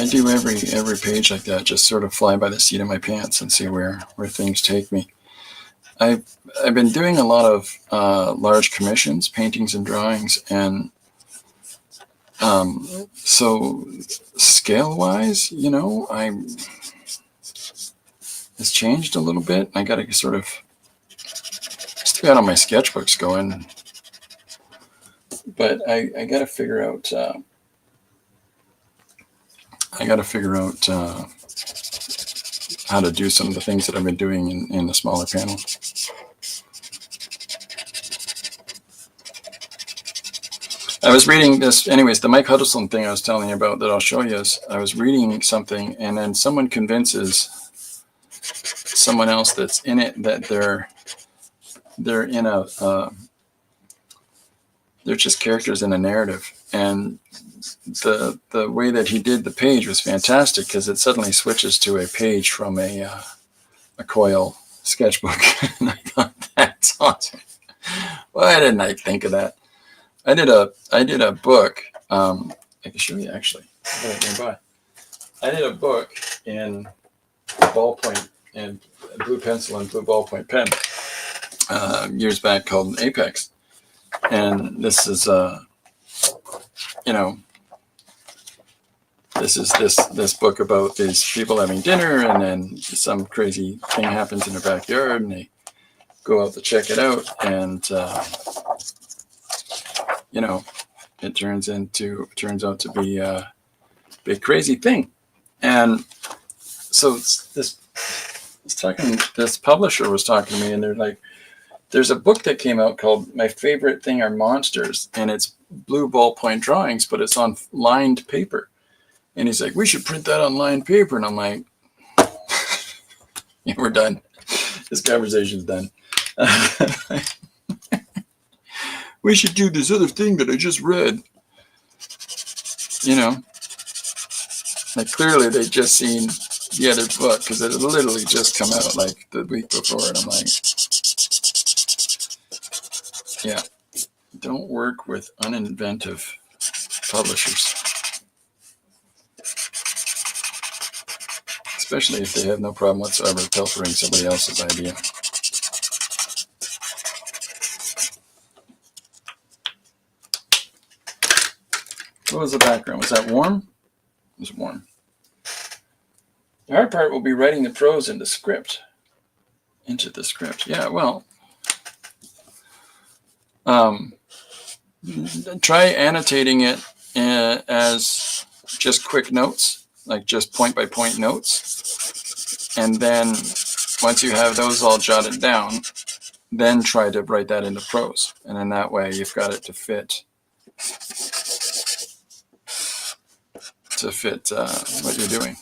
A: do every page like that, just sort of fly by the seat of my pants and see where things take me. I've been doing a lot of large commissions, paintings and drawings, and so scale-wise, you know, it's changed a little bit. I got to sort of still got all my sketchbooks going, but I got to figure out. How to do some of the things that I've been doing in the smaller panel. I was reading this, anyways, the Mike Huddleston thing I was telling you about that I'll show you is I was reading something, and then someone convinces someone else that's in it, that they're in they're just characters in a narrative. And the way that he did the page was fantastic, because it suddenly switches to a page from a Coil sketchbook. And I thought, that's awesome. Why didn't I think of that? I did a book. I can show you actually. I got it nearby. I did a book in ballpoint and blue pencil and blue ballpoint pen years back, called Apex. And this is this book about these people having dinner, and then some crazy thing happens in their backyard, and they go out to check it out, and it turns out to be a big crazy thing. And so this publisher was talking to me, and they're like, there's a book that came out called My Favorite Thing Are Monsters, and it's blue ballpoint drawings, but it's on lined paper. And he's like, we should print that on lined paper. And I'm like, yeah, we're done. This conversation's done. We should do this other thing that I just read. Like, clearly they just seen the other book, because it had literally just come out like the week before. And I'm like, yeah, don't work with uninventive publishers, especially if they have no problem whatsoever pilfering somebody else's idea. What was the background? Was that warm? It was warm. The hard part will be writing the prose into the script. Yeah, well, try annotating it as just quick notes, like just point by point notes. And then once you have those all jotted down, then try to write that into prose. And in that way, you've got it to fit what you're doing.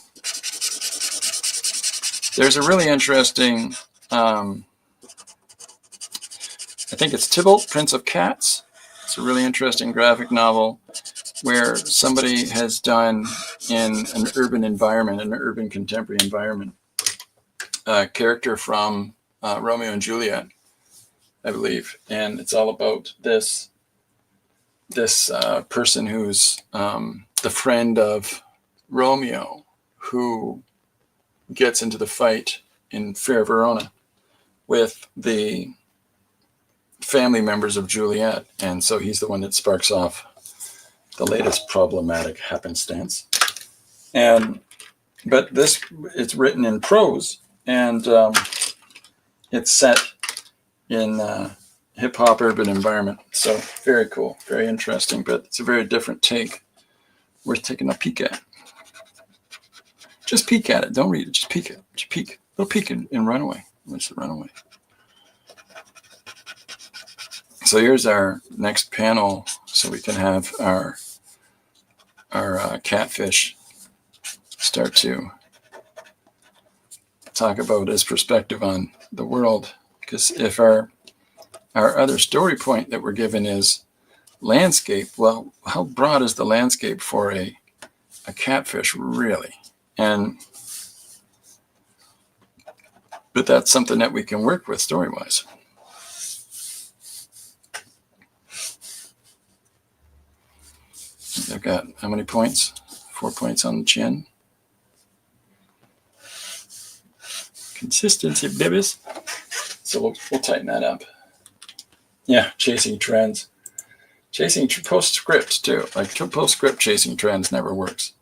A: There's a really interesting, I think it's Tybalt, Prince of Cats. It's a really interesting graphic novel where somebody has done, in an urban environment, an urban contemporary environment, a character from Romeo and Juliet, I believe. And it's all about this person who's the friend of Romeo, who gets into the fight in Fair Verona with the family members of Juliet. And so he's the one that sparks off the latest problematic happenstance. But it's written in prose, and it's set in hip hop urban environment. So very cool, very interesting, but it's a very different take. Worth taking a peek at. Just peek at it. Don't read it. Just peek at it. Just peek. Go peek and run away. Let's run away. So here's our next panel, so we can have our catfish start to talk about his perspective on the world. Because if our other story point that we're given is landscape, well, how broad is the landscape for a catfish, really? But that's something that we can work with story-wise. I've got how many points? 4 points on the chin. Consistency, babies. So we'll tighten that up. Yeah, chasing trends. Chasing postscript too. Like postscript chasing trends never works.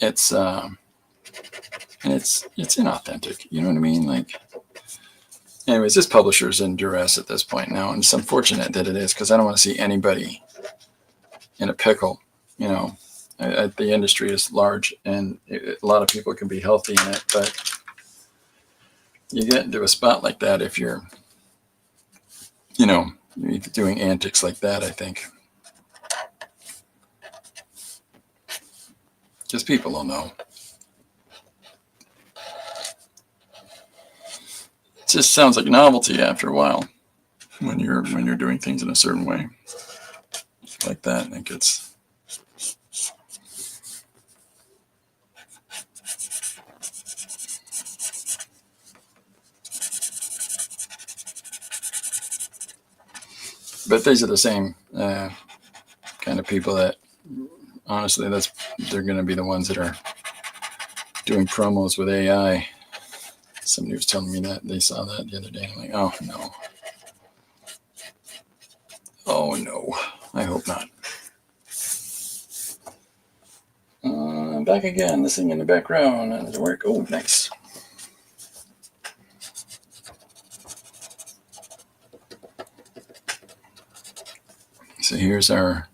A: It's inauthentic. You know what I mean? Like, anyways, this publisher's in duress at this point now, and it's unfortunate that it is, because I don't want to see anybody in a pickle. The industry is large, and a lot of people can be healthy in it, but you get into a spot like that if you're doing antics like that, I think. Because people will know. just sounds like novelty after a while when you're doing things in a certain way like that. I think it's. But these are the same kind of people that, honestly, they're going to be the ones that are doing promos with AI. Somebody was telling me that they saw that the other day. I'm like, oh no. Oh no. I hope not. I'm back again, listening in the background. Does it work? Oh, nice. So here's our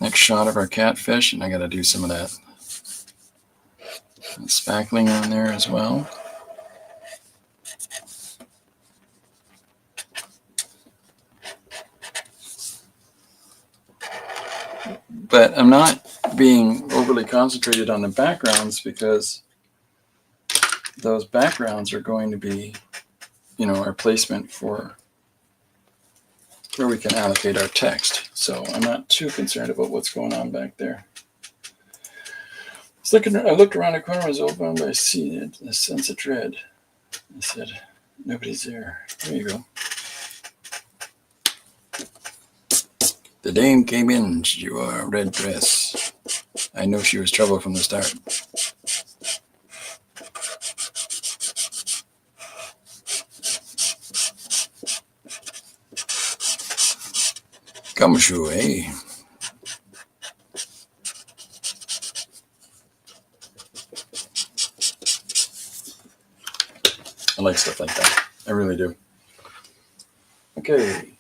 A: next shot of our catfish, and I got to do some of that spackling on there as well. But I'm not being overly concentrated on the backgrounds because those backgrounds are going to be, our placement for where we can allocate our text. So I'm not too concerned about what's going on back there. I looked around the corner, was opened by seeing a sense of dread. I said, nobody's there. There you go. The dame came in. She wore a red dress. I know she was trouble from the start. Gumshoe, eh? I like stuff like that. I really do. Okay.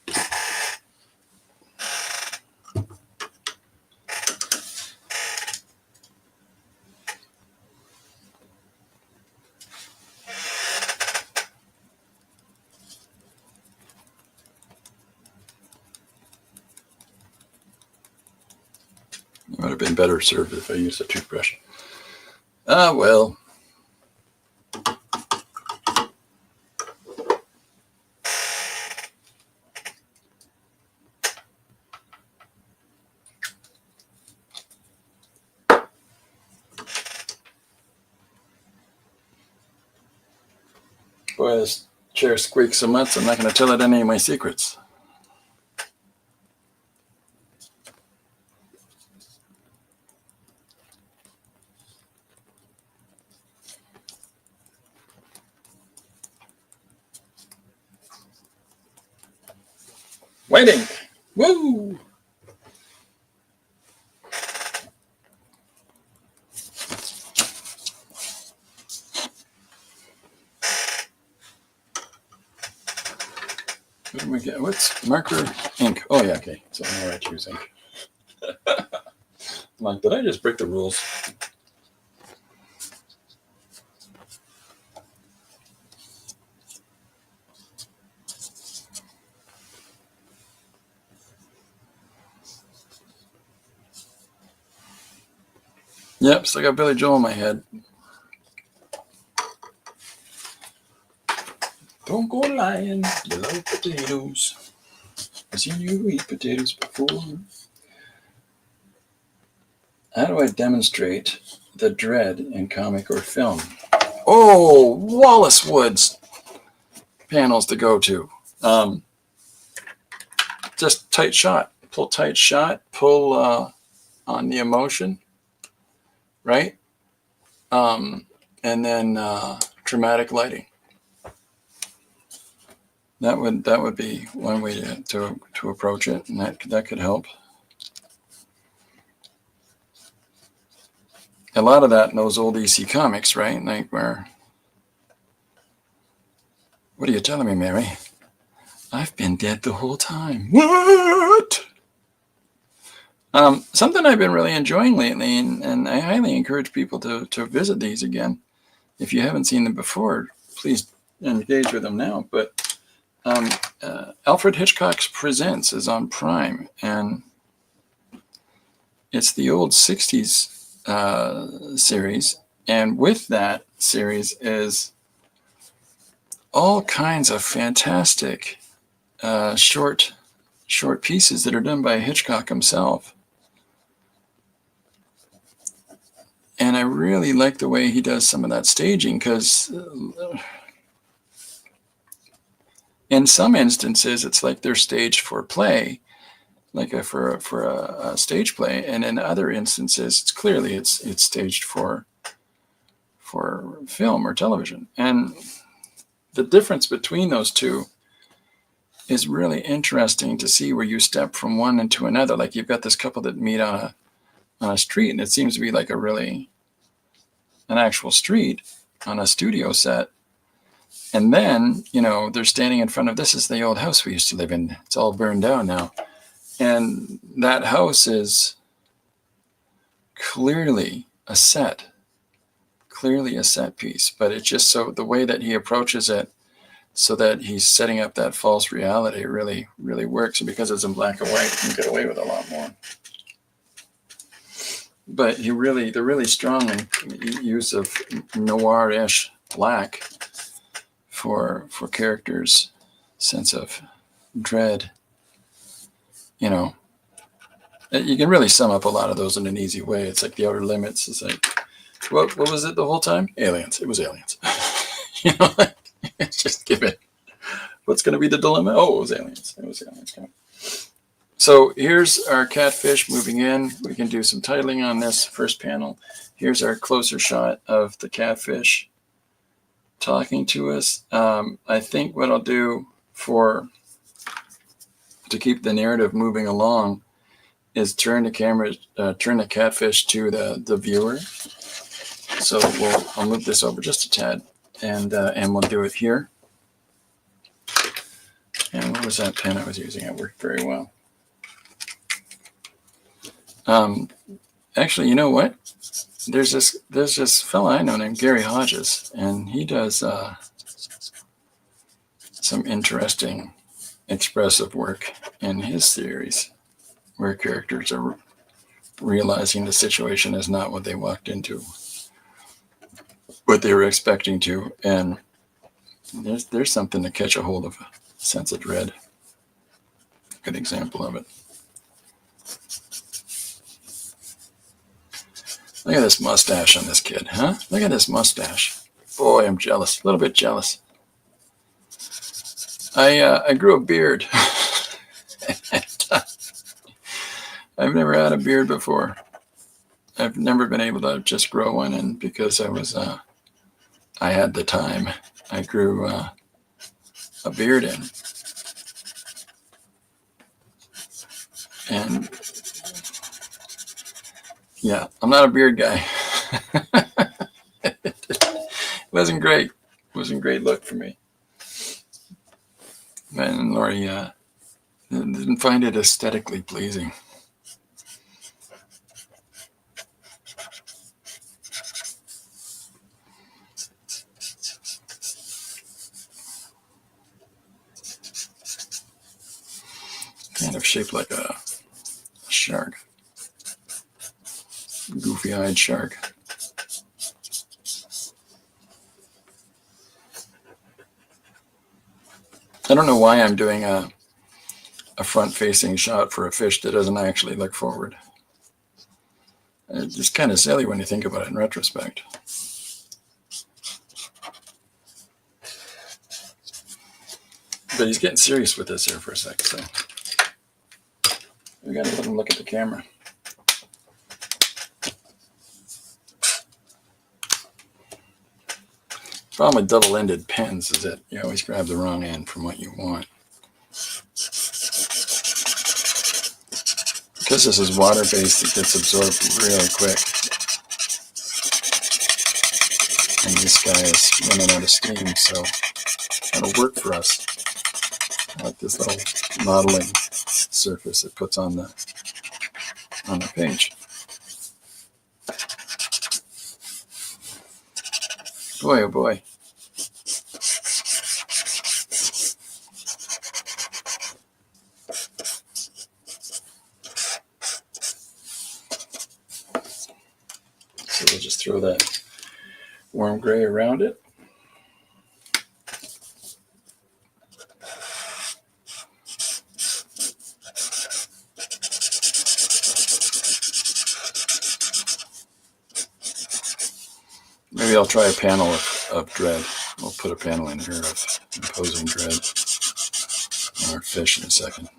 A: It would have been better served if I used a toothbrush. Ah, well. Boy, this chair squeaks so much, I'm not going to tell it any of my secrets. White ink. Woo! What do we get? What's marker ink? Oh, yeah, okay. So I know I choose ink. I'm like, did I just break the rules? Yep, still got Billy Joel in my head. Don't go lying, you love potatoes. I've seen you eat potatoes before. How do I demonstrate the dread in comic or film? Oh, Wallace Woods panels to go to. Just tight shot. Pull tight shot. Pull on the emotion. Right? And then dramatic lighting. That would be one way to approach it, and that could help. A lot of that in those old EC comics, right? Like where, what are you telling me, Mary? I've been dead the whole time. What? Something I've been really enjoying lately, and I highly encourage people to visit these again. If you haven't seen them before, please engage with them now. But Alfred Hitchcock's Presents is on Prime, and it's the old 60s series, And with that series is all kinds of fantastic short pieces that are done by Hitchcock himself. And I really like the way he does some of that staging, because in some instances it's like they're staged for play, like for a stage play, and in other instances it's clearly staged for film or television. And the difference between those two is really interesting to see, where you step from one into another. Like you've got this couple that meet on a street, and it seems to be like an actual street on a studio set. And then, they're standing in front of, this is the old house we used to live in. It's all burned down now. And that house is clearly a set piece, but it's just so the way that he approaches it, so that he's setting up that false reality, really, really works. And because it's in black and white, you can get away with a lot more. But they're really strong in use of noir-ish black for characters' sense of dread. You can really sum up a lot of those in an easy way. It's like The Outer Limits. It's like, what was it the whole time? Aliens. It was aliens. It's just give it. What's going to be the dilemma? Oh, it was aliens. It was aliens. So here's our catfish moving in. We can do some titling on this first panel. Here's our closer shot of the catfish talking to us. I think what I'll do to keep the narrative moving along is turn the catfish to the viewer. So I'll move this over just a tad, and we'll do it here. And what was that pen I was using? It worked very well. Actually, you know what? There's this fella I know named Gary Hodges, and he does some interesting expressive work in his series, where characters are realizing the situation is not what they walked into, what they were expecting to, and there's something to catch a hold of, a sense of dread. Good example of it. Look at this mustache on this kid, huh? Look at this mustache. Boy, I'm jealous. A little bit jealous. I grew a beard. I've never had a beard before. I've never been able to just grow one, and because I had the time, I grew a beard in. And yeah, I'm not a beard guy. It wasn't great look for me. And Lori didn't find it aesthetically pleasing. Kind of shaped like a shark. Goofy-eyed shark. I don't know why I'm doing a front-facing shot for a fish that doesn't actually look forward. It's just kind of silly when you think about it in retrospect. But he's getting serious with this here for a sec, so we gotta let him look at the camera. Problem with double-ended pens is that you always grab the wrong end from what you want. Because this is water-based, it gets absorbed really quick. And this guy is running out of steam, so that'll work for us. I like this little modeling surface it puts on the page. Boy, oh boy. So we'll just throw that warm gray around it. Maybe I'll try a panel of dread. We'll put a panel in here of imposing dread on our fish in a second.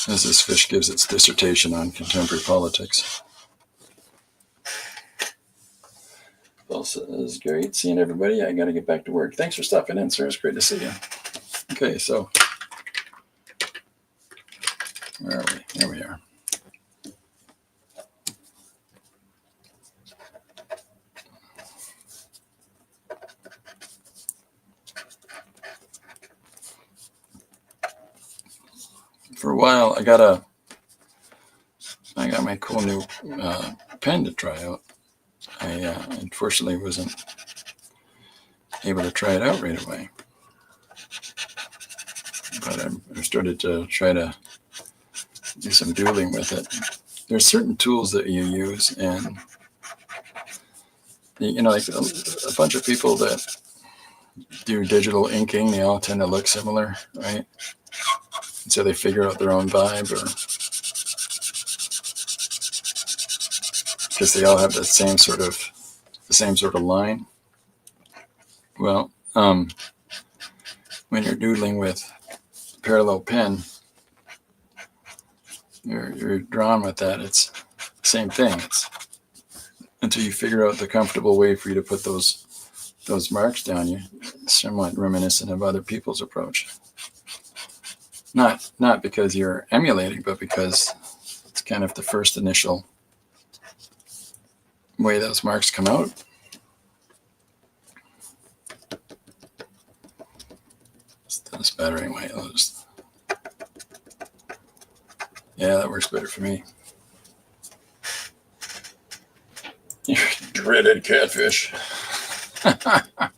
A: As this fish gives its dissertation on contemporary politics. Well, says great seeing everybody. I got to get back to work. Thanks for stopping in, sir. It's great to see you. Okay, so where are we? There we are. For a while, I got my cool new pen to try out. I unfortunately wasn't able to try it out right away, but I started to try to do some doodling with it. There's certain tools that you use, and like a bunch of people that do digital inking, they all tend to look similar, right? And so they figure out their own vibe, or because they all have the same sort of line. Well, when you're doodling with parallel pen, you're drawn with that. It's the same thing. It's until you figure out the comfortable way for you to put those marks down. You're somewhat reminiscent of other people's approach. Not because you're emulating, but because it's kind of the first initial way those marks come out. It's better anyway. Yeah, that works better for me. You dreaded catfish. I'll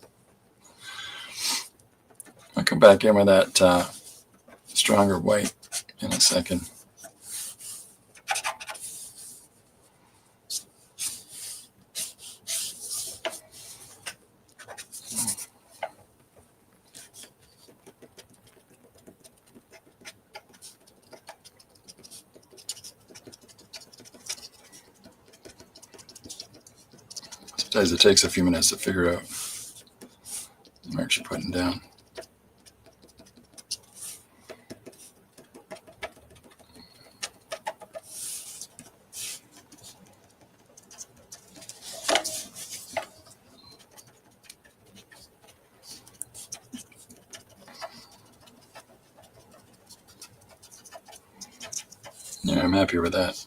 A: come back in with that stronger white in a second. Sometimes it takes a few minutes to figure out the marks you're putting down. Yeah, I'm happy with that.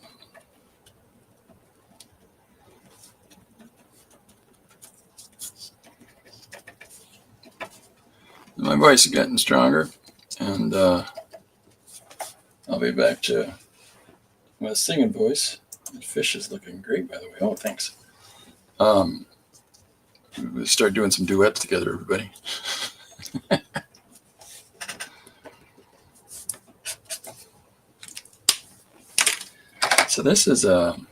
A: My voice is getting stronger, and I'll be back to my singing voice. The fish is looking great, by the way. Oh, thanks. We'll start doing some duets together, everybody. So this is an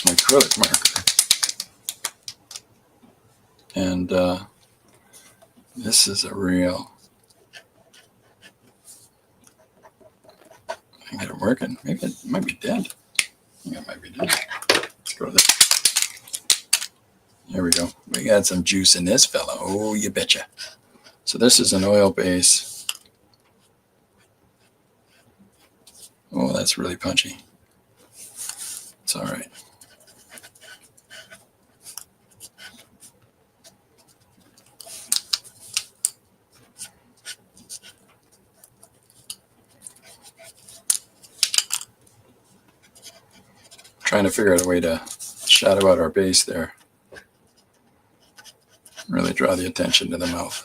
A: acrylic marker, and this is a real. I got it working. Maybe it might be dead. I think it might be dead. Let's go to this. There we go. We got some juice in this fella. Oh, you betcha. So this is an oil base. Oh, that's really punchy. It's all right. Trying to figure out a way to shadow out our base there. Really draw the attention to the mouth.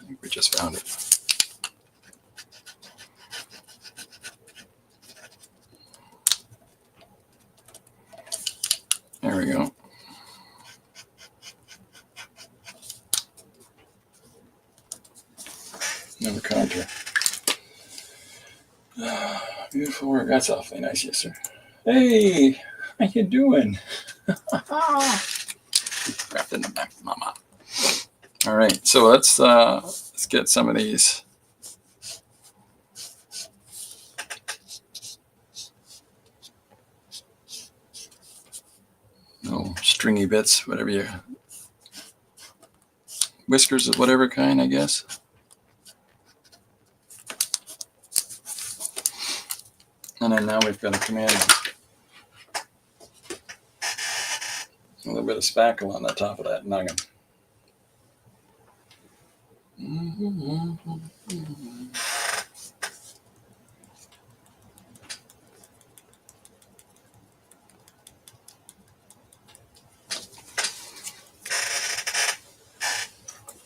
A: I think we just found it. There we go. 4. That's awfully nice, yes, sir. Hey, how you doing? Wrapped in the back, mama. All right, so let's get some of these. No stringy bits, whatever you, whiskers of whatever kind, I guess. And then now we've got to come in a little bit of spackle on the top of that noggin.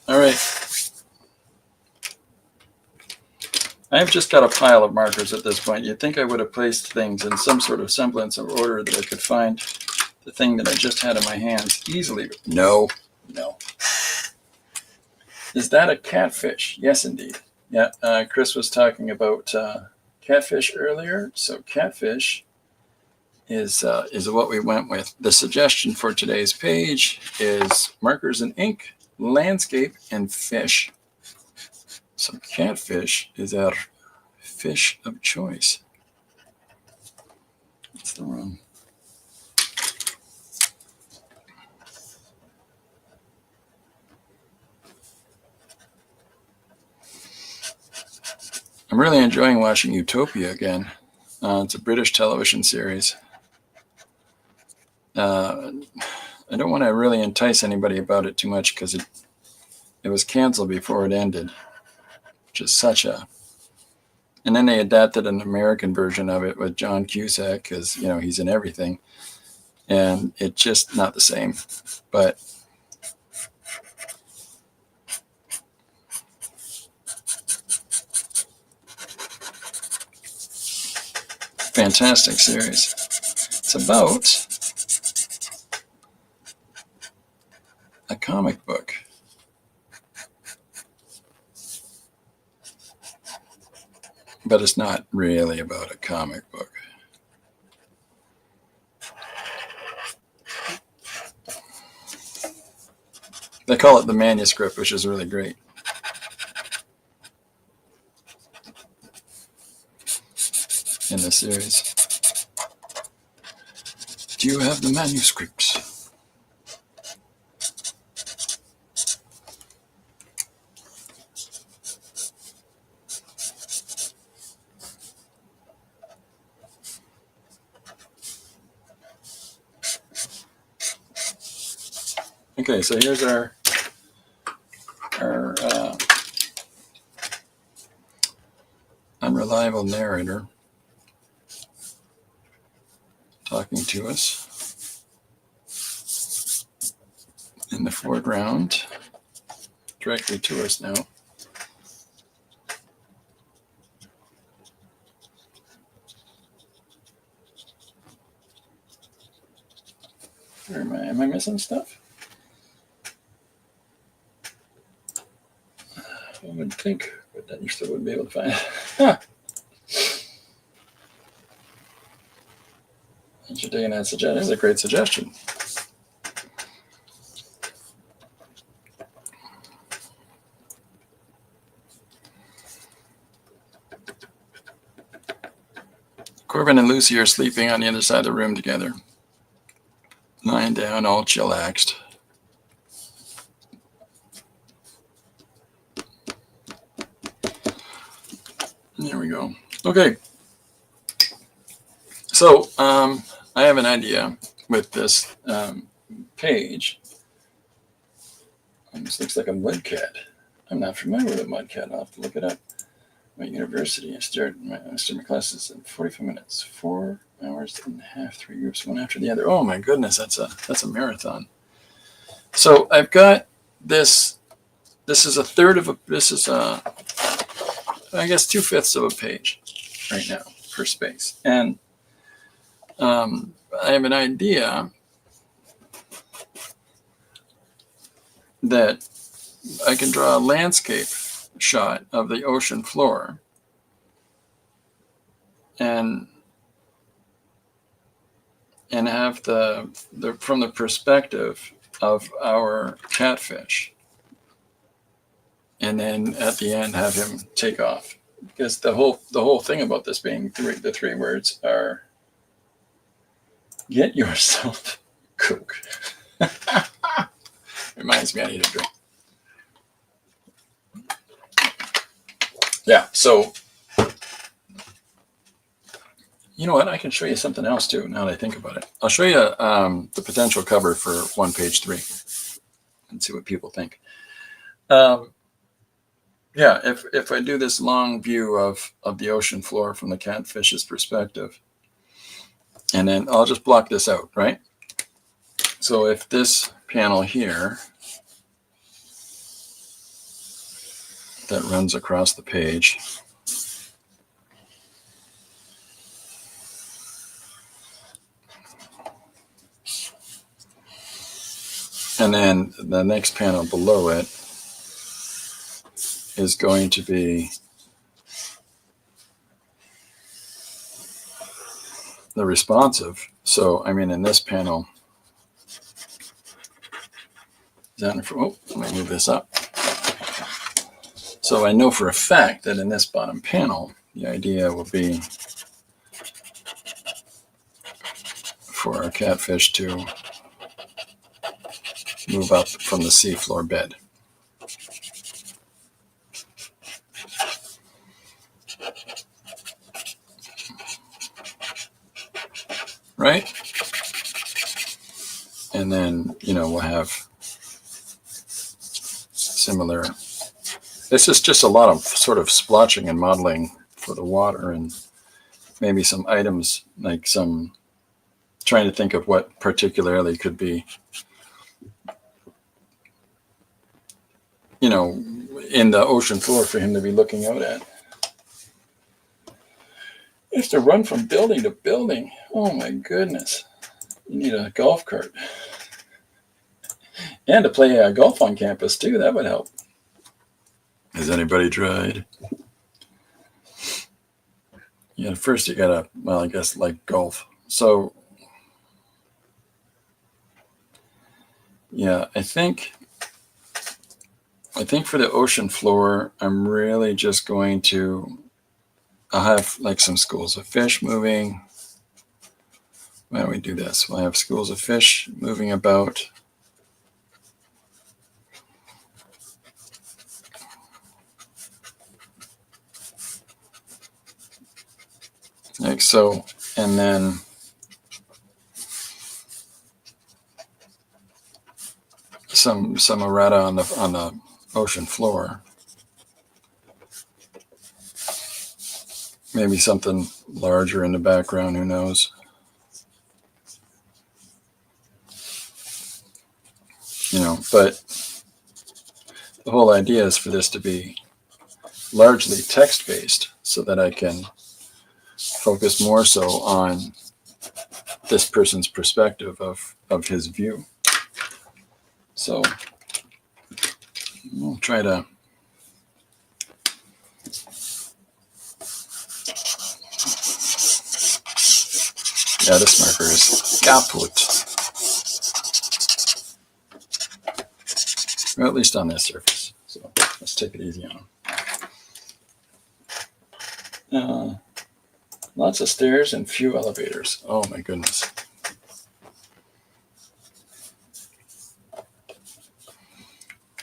A: All right. I've just got a pile of markers at this point. You'd think I would have placed things in some sort of semblance of order that I could find the thing that I just had in my hands easily. But no. Is that a catfish? Yes, indeed. Yeah, Chris was talking about catfish earlier. So catfish is what we went with. The suggestion for today's page is markers and ink, landscape, and fish. So catfish is our fish of choice. That's the wrong. I'm really enjoying watching Utopia again. It's a British television series. I don't want to really entice anybody about it too much because it was canceled before it ended, which is such a... And then they adapted an American version of it with John Cusack because, he's in everything. And it's just not the same. But fantastic series. It's about a comic book. But it's not really about a comic book. They call it the manuscript, which is really great. In the series. Do you have the manuscript? Okay, so here's our unreliable narrator talking to us in the foreground, directly to us now. Where am I? Am I missing stuff? I would think, but then you still wouldn't be able to find it. Huh. Thanks for taking that suggestion. That's a great suggestion. Corbin and Lucy are sleeping on the other side of the room together. Lying down, all chillaxed. There we go. Okay. So I have an idea with this page. This looks like a mudcat. I'm not familiar with a mudcat. I'll have to look it up. My university, I started my classes in 45 minutes, 4 hours and a half, 3 groups, one after the other. Oh my goodness, that's a marathon. So I've got this. This is a third of a. This is I guess 2/5 of a page right now per space, and I have an idea that I can draw a landscape shot of the ocean floor and have the from the perspective of our catfish, and then at the end have him take off, because the whole thing about this being the three words are get yourself Coke. Reminds me I need a drink. Yeah, so you know what? I can show you something else too, now that I think about it. I'll show you the potential cover for page 3 and see what people think. Yeah, if I do this long view of the ocean floor from the catfish's perspective, and then I'll just block this out, right? So if this panel here that runs across the page, and then the next panel below it is going to be the responsive. So, I mean, in this panel, let me move this up. So I know for a fact that in this bottom panel, the idea will be for our catfish to move up from the seafloor bed. Right? And then, we'll have similar. This is just a lot of sort of splotching and modeling for the water, and maybe some items, like some, trying to think of what particularly could be, in the ocean floor for him to be looking out at. He has to run from building to building. Oh my goodness. You need a golf cart. And to play golf on campus too, that would help. Has anybody tried? Yeah, first you gotta, well, I guess like golf. So, yeah, I think for the ocean floor, I'm really just going to, I'll have like some schools of fish moving. Why don't we do this? We'll have schools of fish moving about. Like so, and then some errata on the ocean floor. Maybe something larger in the background, who knows? But the whole idea is for this to be largely text-based, so that I can focus more so on this person's perspective of his view. So we'll try to this marker is kaput. Or at least on this surface. So let's take it easy on them. Lots of stairs and few elevators. Oh my goodness.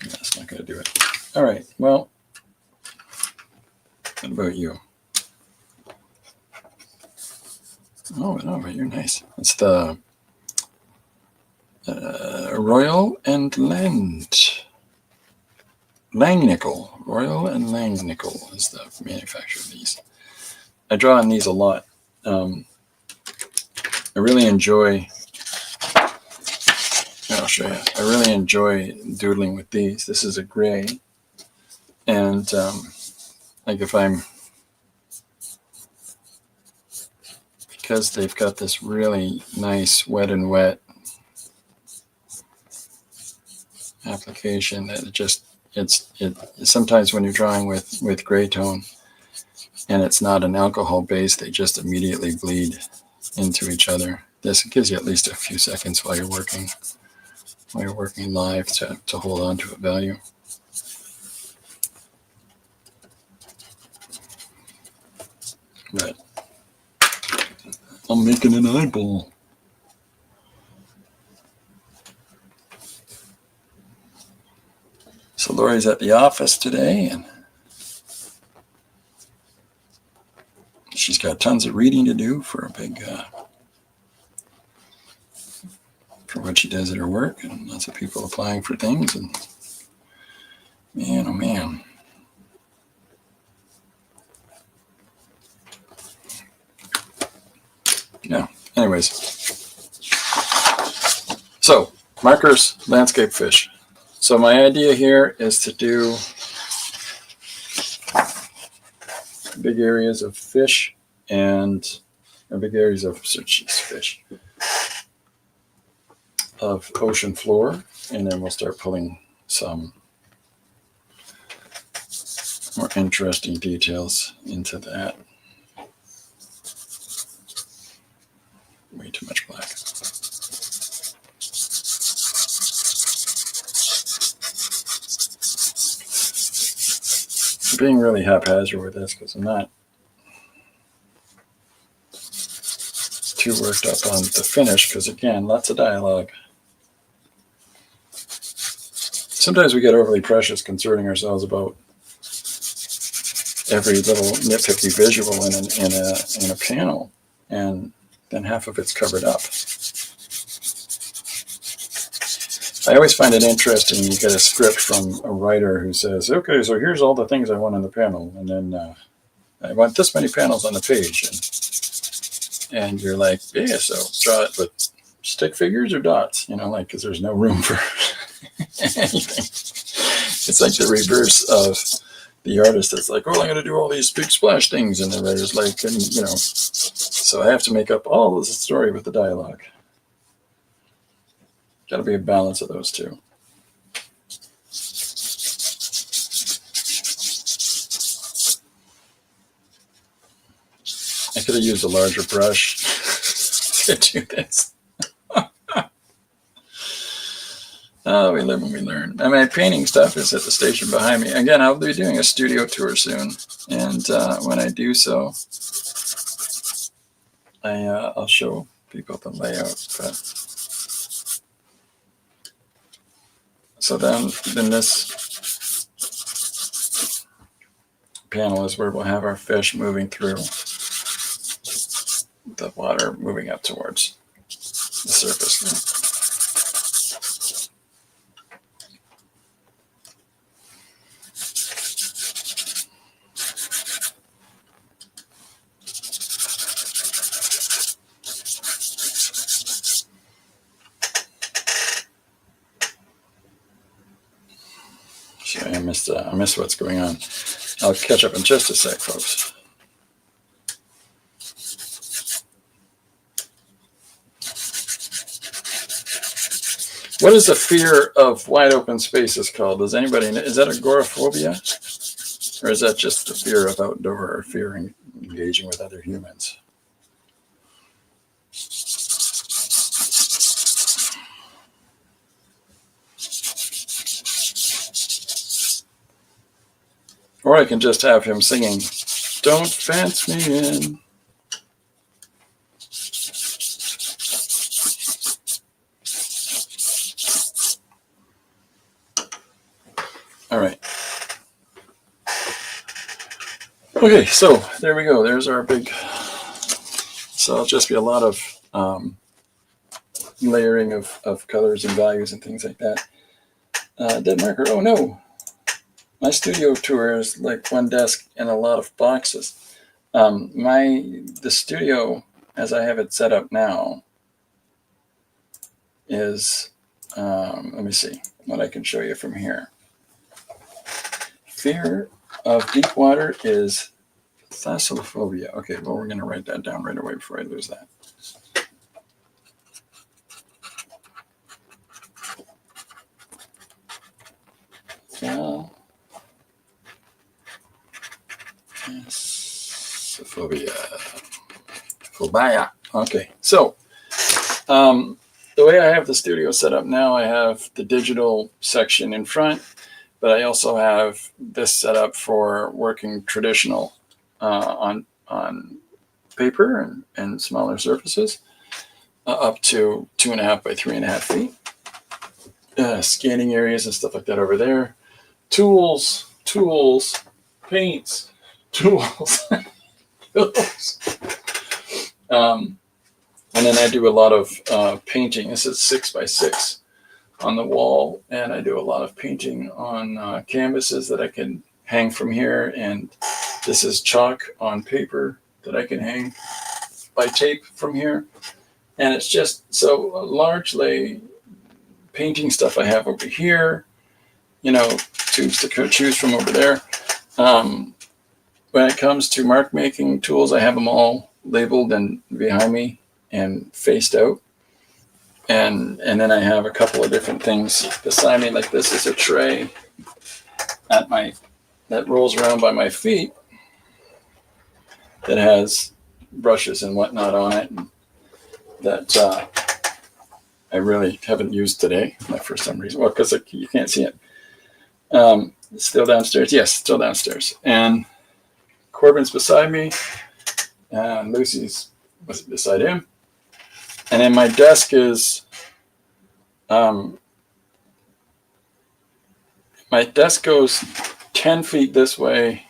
A: That's not going to do it. All right. Well, what about you? Oh, no, but you're nice. It's the Royal and Langnickel. Royal and Langnickel is the manufacturer of these. I draw on these a lot. I really enjoy, I'll show you. I really enjoy doodling with these. This is a gray. And like if I'm, because they've got this really nice wet and wet application that it sometimes when you're drawing with gray tone, and it's not an alcohol base, they just immediately bleed into each other. This gives you at least a few seconds while you're working live to hold on to a value. But I'm making an eyeball. So Lori's at the office today, and she's got tons of reading to do for what she does at her work, and lots of people applying for things, and man, oh man. Yeah, anyways. So, markers, landscape fish. So my idea here is to do big areas of fish and big areas of fish of ocean floor, and then we'll start pulling some more interesting details into that. Way too much black. I'm being really haphazard with this because I'm not too worked up on the finish, because again, lots of dialogue. Sometimes we get overly precious concerning ourselves about every little nitpicky visual in a panel, and then half of it's covered up. I always find it interesting. You get a script from a writer who says, okay, so here's all the things I want in the panel, and then I want this many panels on the page, and you're like, yeah, so draw it with stick figures or dots, like, because there's no room for anything. It's like the reverse of the artist that's like, oh, I'm going to do all these big splash things, and the writer's like, so I have to make up all of the story with the dialogue. Got to be a balance of those two. I could have used a larger brush to do this. Oh, we live and we learn. And my painting stuff is at the station behind me. Again, I'll be doing a studio tour soon, and when I do so, I'll show people the layout. But so then this panel is where we'll have our fish moving through the water, moving up towards the surface. Sorry, I missed what's going on. I'll catch up in just a sec, folks. What is the fear of wide open spaces called? Does anybody know? Is that agoraphobia? Or is that just the fear of outdoor, or fear in engaging with other humans? Or I can just have him singing, "Don't fence me in." All right. Okay, so there we go. There's our big. So it'll just be a lot of layering of colors and values and things like that. Dead marker. Oh no. My studio tour is like one desk and a lot of boxes. The studio, as I have it set up now, is, let me see what I can show you from here. Fear of deep water is thalassophobia. Okay, well, we're going to write that down right away before I lose that. Thalassophobia. Phobia. Okay, so the way I have the studio set up now, I have the digital section in front, but I also have this set up for working traditional on paper and smaller surfaces, up to 2.5 by 3.5 feet. Scanning areas and stuff like that over there. Tools, paints, tools. And then I do a lot of painting. This is 6 by 6 on the wall, and I do a lot of painting on canvases that I can hang from here. And this is chalk on paper that I can hang by tape from here. And it's just so largely painting stuff I have over here, tubes to choose from over there. When it comes to mark making tools, I have them all labeled and behind me and faced out. And then I have a couple of different things beside me, like this is a tray that rolls around by my feet that has brushes and whatnot on it that I really haven't used today, for some reason. Well, because you can't see it. It's still downstairs. Yes, still downstairs. And Corbin's beside me, and Lucy's beside him. And then my desk is, my desk goes 10 feet this way,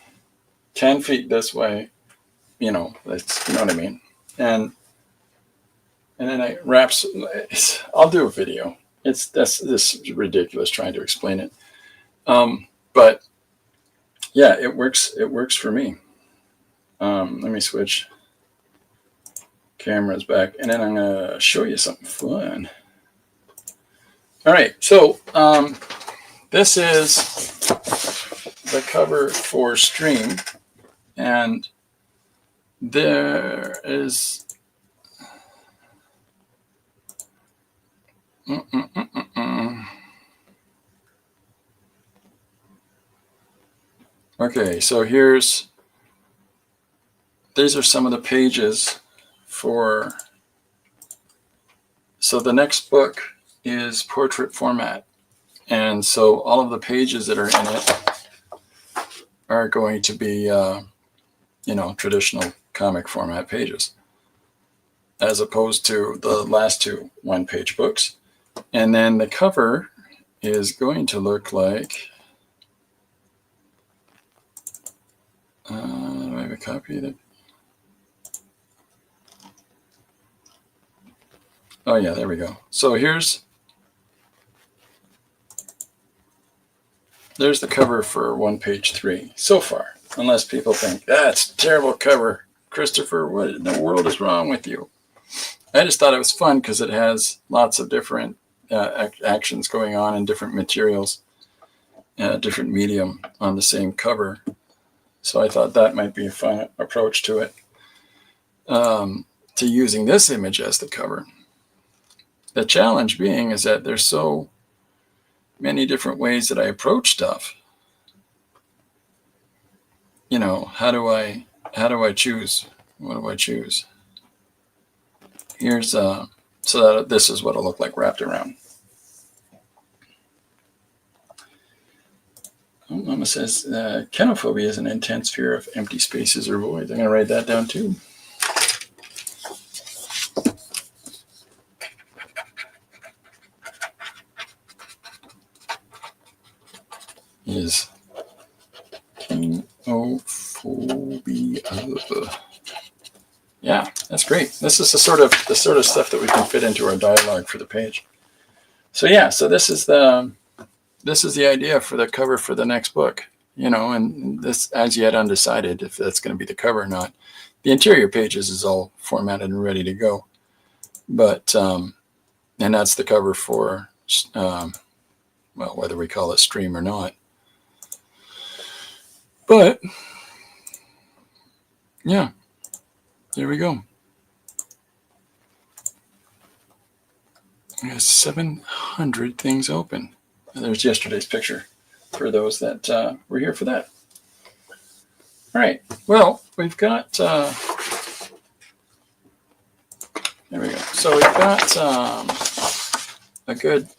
A: 10 feet this way, that's, you know what I mean? And then it wraps, I'll do a video. This is ridiculous trying to explain it. But yeah, it works for me. Let me switch cameras back, and then I'm gonna show you something fun. All right, so this is the cover for Stream, and there is okay, so these are some of the pages so the next book is portrait format. And so all of the pages that are in it are going to be, traditional comic format pages, as opposed to the last two one-page books. And then the cover is going to look like, do I have a copy of it? Oh yeah, there we go. So there's the cover for page 3 so far, unless people think, that's a terrible cover. Christopher, what in the world is wrong with you? I just thought it was fun because it has lots of different actions going on in different materials, different medium on the same cover. So I thought that might be a fun approach to it, to using this image as the cover. The challenge being is that there's so many different ways that I approach stuff. How do I choose? What do I choose? Here's so that this is what it'll look like wrapped around. Mama says kenophobia is an intense fear of empty spaces or voids. I'm going to write that down too. Is kenophobia. Yeah, that's great. This is the sort of stuff that we can fit into our dialogue for the page. So yeah, so this is the idea for the cover for the next book, and this as yet undecided if that's going to be the cover or not. The interior pages is all formatted and ready to go, but and that's the cover for whether we call it Stream or not. But yeah, there we go. I got 700 things open. And there's yesterday's picture for those that were here for that. All right. Well, we've got, there we go. So we've got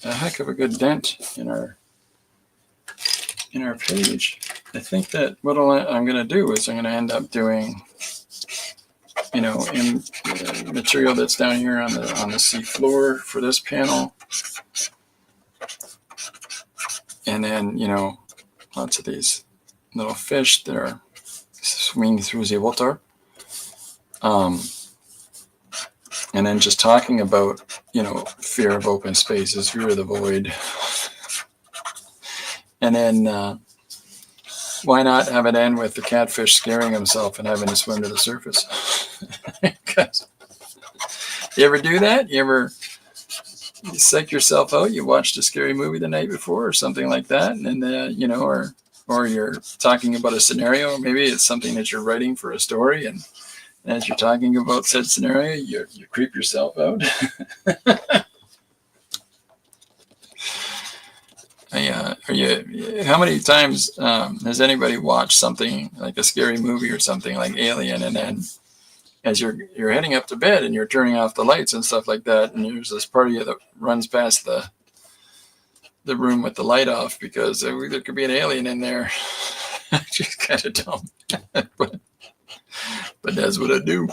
A: a heck of a good dent in our page. I think that what I'm going to do is I'm going to end up doing, in material that's down here on the sea floor for this panel. And then, lots of these little fish that are swimming through the water. And then just talking about, fear of open spaces, fear of the void. And then why not have it end with the catfish scaring himself and having to swim to the surface? You ever do that? You ever psych yourself out? You watched a scary movie the night before or something like that, and then, or you're talking about a scenario. Maybe it's something that you're writing for a story, and as you're talking about said scenario, you creep yourself out. How many times has anybody watched something like a scary movie or something like Alien, and then as you're heading up to bed and you're turning off the lights and stuff like that, and there's this part of you that runs past the room with the light off because there could be an alien in there. Just kind of dumb, but that's what I do.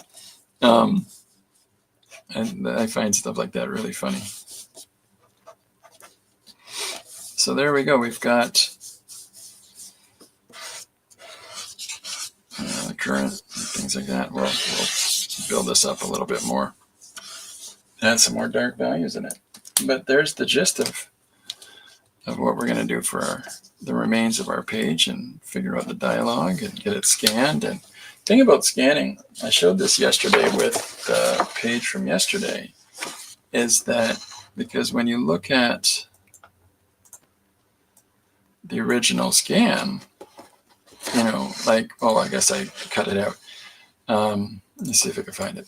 A: And I find stuff like that really funny. So there we go. We've got the current, things like that. We'll build this up a little bit more. Add some more dark values in it. But there's the gist of what we're going to do for the remains of our page and figure out the dialogue and get it scanned. And the thing about scanning, I showed this yesterday with the page from yesterday, is that because when you look at the original scan, I guess I cut it out. Let's see if I can find it.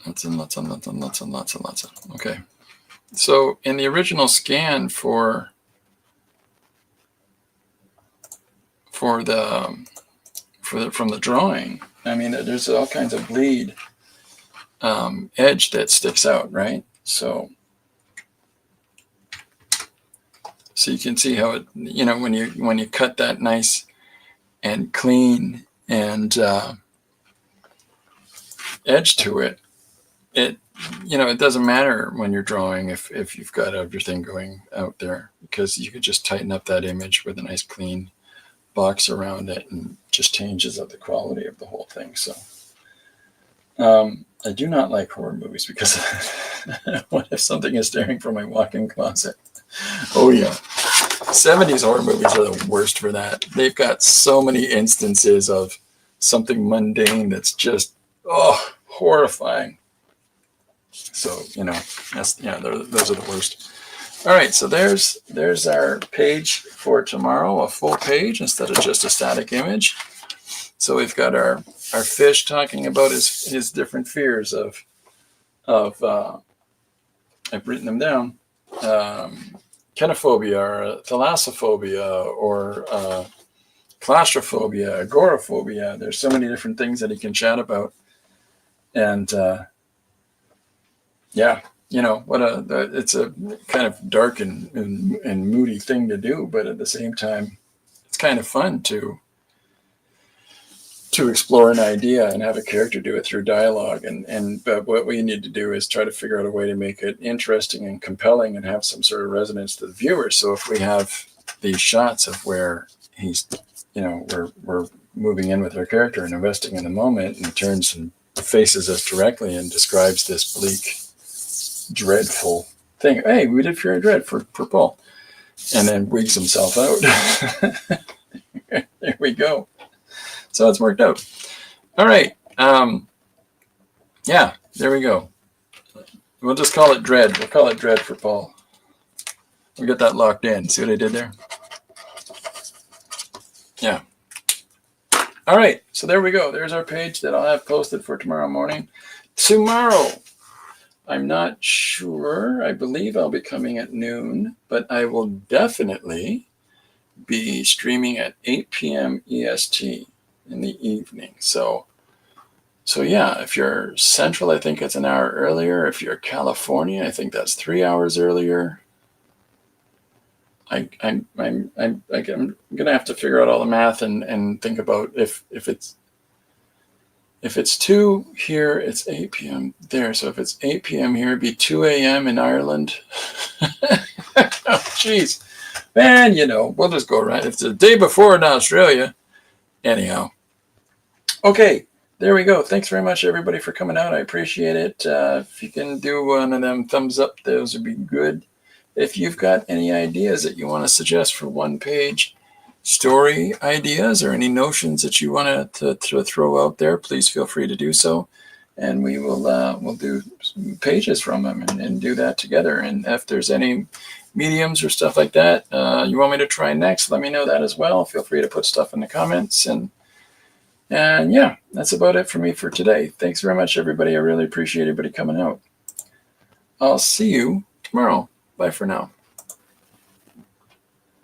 A: Lots of. Okay. So in the original scan for from the drawing, there's all kinds of bleed edge that sticks out, right? So you can see how it, when you cut that nice and clean and edge to it, it doesn't matter when you're drawing if you've got everything going out there, because you could just tighten up that image with a nice clean box around it and just changes up the quality of the whole thing. So I do not like horror movies because what if something is staring from my walk-in closet? Oh yeah. 70s horror movies are the worst for that. They've got so many instances of something mundane that's just horrifying. So those are the worst. All right, so there's our page for tomorrow, a full page instead of just a static image. So we've got our fish talking about his different fears of I've written them down. Kenophobia or thalassophobia or claustrophobia, agoraphobia. There's so many different things that he can chat about. And it's a kind of dark and moody thing to do, but at the same time, it's kind of fun to explore an idea and have a character do it through dialogue. But what we need to do is try to figure out a way to make it interesting and compelling and have some sort of resonance to the viewer. So if we have these shots of where he's, we're moving in with our character and investing in the moment, and he turns and faces us directly and describes this bleak, dreadful thing. Hey, we did Fear and Dread for Paul. And then wigs himself out. There we go. So it's worked out. All right. Yeah, there we go. We'll just call it Dread. We'll call it Dread for Paul. We'll get that locked in. See what I did there? Yeah. All right. So there we go. There's our page that I'll have posted for tomorrow morning. Tomorrow, I'm not sure. I believe I'll be coming at noon, but I will definitely be streaming at 8 p.m. EST in the evening. So yeah, if you're Central, I think it's an hour earlier. If you're California, I think that's 3 hours earlier. I'm gonna have to figure out all the math and think about if it's 2 here, it's 8 p.m. there. So if it's 8 p.m. here, it'd be 2 a.m. in Ireland. Oh, jeez. Man, we'll just go right. If it's the day before in Australia. Anyhow. Okay, there we go. Thanks very much, everybody, for coming out. I appreciate it. If you can do one of them thumbs up, those would be good. If you've got any ideas that you want to suggest for one-page story ideas or any notions that you want to throw out there, please feel free to do so. And we will we'll do pages from them and do that together. And if there's any mediums or stuff like that you want me to try next, let me know that as well. Feel free to put stuff in the comments. And yeah, that's about it for me for today. Thanks very much, everybody. I really appreciate everybody coming out. I'll see you tomorrow. Bye for now.